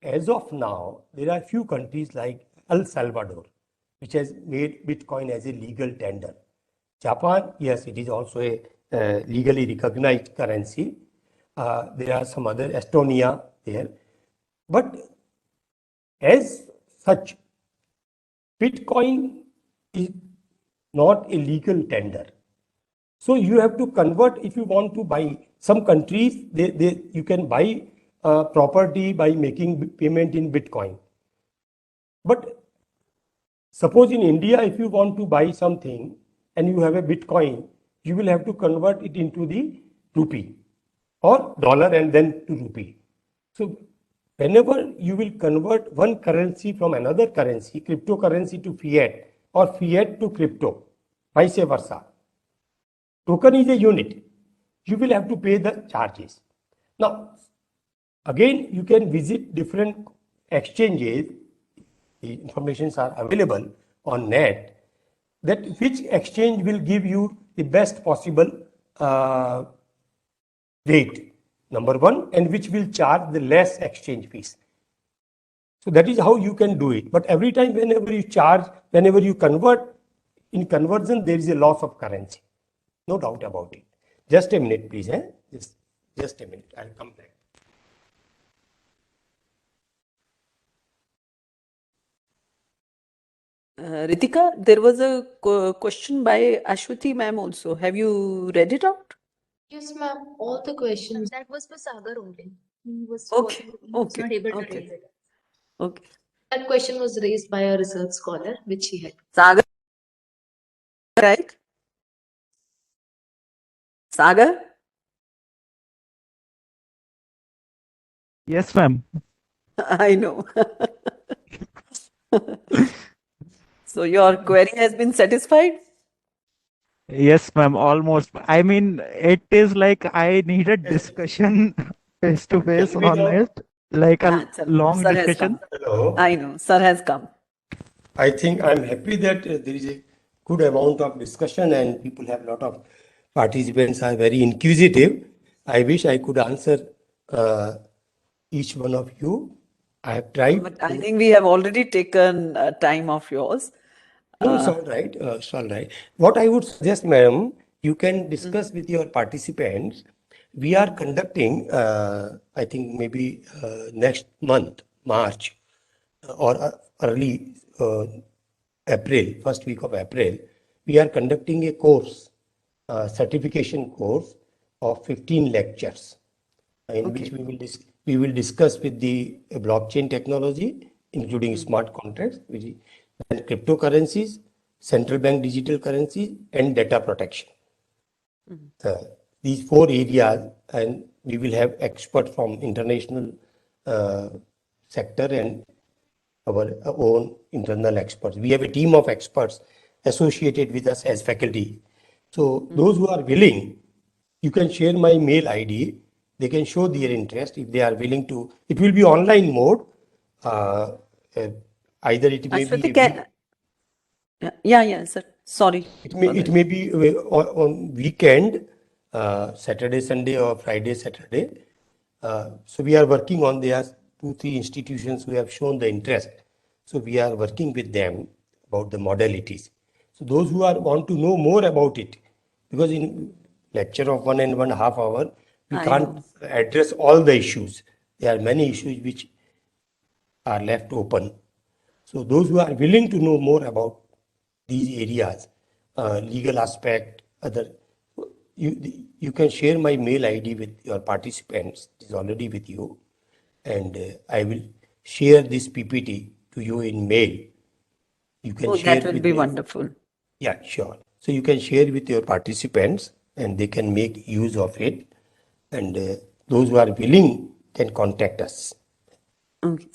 as of now, there are few countries like El Salvador, which has made Bitcoin as a legal tender. Japan, yes, it is also a legally recognized currency. There are some other, Estonia there. But as such, Bitcoin is not a legal tender. So you have to convert if you want to buy. Some countries, you can buy property by making payment in Bitcoin. But suppose in India, if you want to buy something and you have a Bitcoin, you will have to convert it into the rupee or dollar and then to rupee. So whenever you will convert one currency from another currency, cryptocurrency to fiat or fiat to crypto, vice versa, token is a unit. You will have to pay the charges. Now, again, you can visit different exchanges. The informations are available on net, that which exchange will give you the best possible rate, number one, and which will charge the less exchange fees. So that is how you can do it. But every time whenever you charge, whenever you convert, in conversion, there is a loss of currency. No doubt about it. Just a minute, please. Just a minute. I'll come back. Ritika, there was a question by Ashwati ma'am also. Have you read it out? Yes, ma'am. All the questions. That was for Sagar only. He was, Okay, he was okay, not able to okay. raise it. Okay. That question was raised by a research scholar, which he had. Sagar, right? Sagar? Yes, ma'am. I know. So your query has been satisfied? Yes, ma'am. Almost. I mean, it is like I need a discussion face to face Can we on now? it, like a Chalo, long sir has discussion. come. Hello. I know, sir has come. I think I'm happy that there is a good amount of discussion and people have a lot of participants are very inquisitive. I wish I could answer each one of you. I have tried. But I think we have already taken time of yours. No, it's all right. It's all right. What I would suggest, madam, you can discuss with your participants. We are conducting, I think maybe next month, March, or early April, first week of April, we are conducting a course, certification course of 15 lectures, in which we will discuss with the blockchain technology, including smart contracts, which is, and cryptocurrencies, central bank digital currencies, and data protection. These four areas, and we will have experts from international sector and our own internal experts. We have a team of experts associated with us as faculty. So those who are willing, you can share my mail ID. They can show their interest if they are willing to. It will be online mode. Either it may Ashwati, be yeah, sir. Sorry. it may be on weekend, Saturday, Sunday, or Friday, Saturday. So we are working on. There are 2-3 institutions who have shown the interest. So we are working with them about the modalities. So those who want to know more about it, because in lecture of 1.5 hours, we I can't know. address all the issues. There are many issues which are left open. So those who are willing to know more about these areas, legal aspect, other, you can share my mail ID with your participants. It is already with you, and I will share this PPT to you in mail. You can Oh, share that will with be them. wonderful. Yeah, sure. So you can share with your participants, and they can make use of it. And those who are willing can contact us. Okay.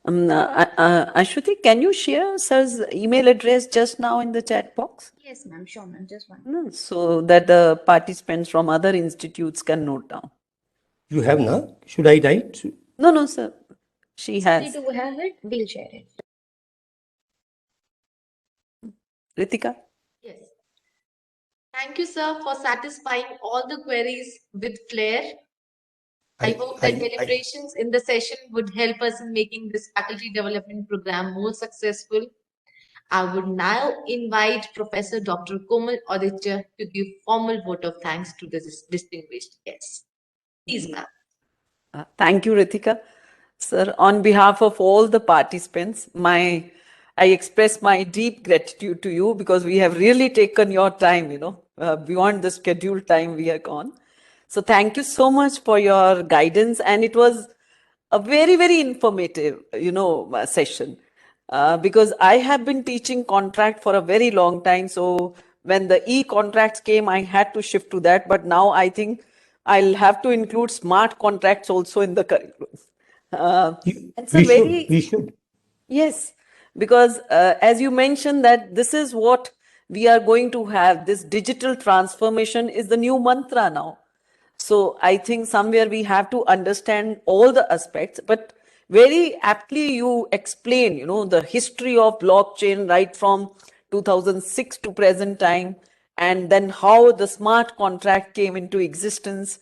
Ashwati, can you share sir's email address just now in the chat box? Yes, ma'am. Sure, ma'am. Just one. No, so that the participants from other institutes can note down. You have now? Should I write? No, sir. She We has. do have it. We'll share it. Ritika? Yes. Thank you, sir, for satisfying all the queries with flair. I hope that deliberations in the session would help us in making this faculty development program more successful. I would now invite Professor Dr. Komal Aditya to give formal vote of thanks to this distinguished guest. Please, ma'am. Thank you, Ritika. Sir, on behalf of all the participants, I express my deep gratitude to you because we have really taken your time, beyond the scheduled time we are gone. So thank you so much for your guidance. And it was a very, very informative, session. Because I have been teaching contract for a very long time. So when the e-contracts came, I had to shift to that. But now I think I'll have to include smart contracts also in the curriculum. It's a We should. Yes, because as you mentioned that this is what we are going to have, this digital transformation is the new mantra now. So I think somewhere we have to understand all the aspects, but very aptly you explain, the history of blockchain right from 2006 to present time, and then how the smart contract came into existence,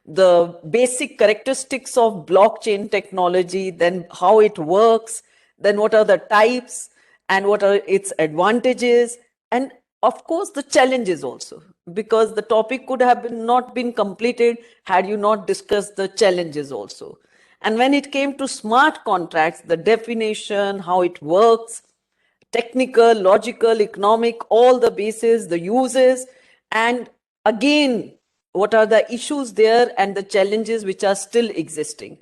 the basic characteristics of blockchain technology, then how it works, then what are the types and what are its advantages, and of course the challenges also, because the topic could have not been completed had you not discussed the challenges also. And when it came to smart contracts, the definition, how it works, technical, logical, economic, all the bases, the uses, and again, what are the issues there and the challenges which are still existing.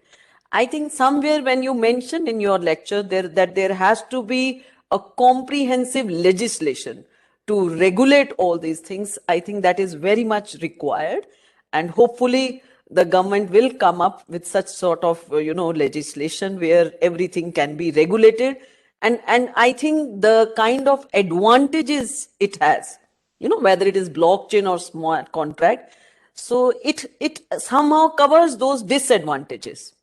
I think somewhere when you mentioned in your lecture that there has to be a comprehensive legislation to regulate all these things, I think that is very much required. And hopefully the government will come up with such sort of, legislation where everything can be regulated. And I think the kind of advantages it has, whether it is blockchain or smart contract, so it somehow covers those disadvantages.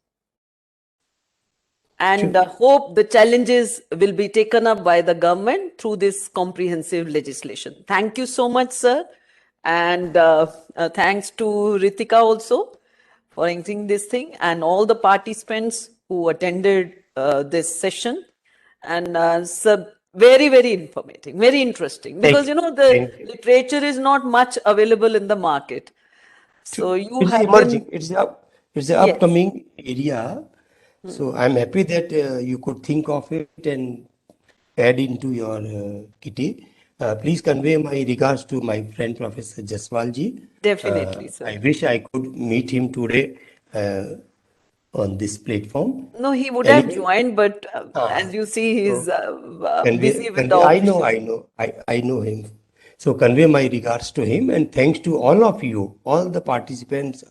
And hope the challenges will be taken up by the government through this comprehensive legislation. Thank you so much, sir. And thanks to Ritika also for entering this thing, and all the participants who attended this session. And so very, very informative, very interesting, because, the literature is not much available in the market. So you It's have emerging. been... It's the Yes. upcoming area. So I'm happy that you could think of it and add into your kitty. Please convey my regards to my friend Professor Jaswalji. Definitely, sir. I wish I could meet him today on this platform. No, he would have joined, but as you see, he's busy with the I official. know him. So convey my regards to him, and thanks to all of you, all the participants,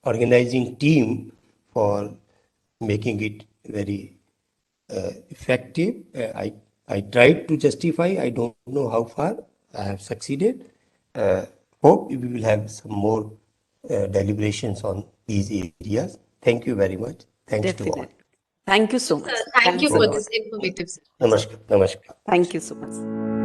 organizing team, for making it very effective. I tried to justify. I don't know how far I have succeeded. Hope we will have some more deliberations on these areas. Thank you very much. Thanks to all. Definitely. Thank you so much. Sir, thank you for this informative session. Namaskar. Namaskar. Thank you so much.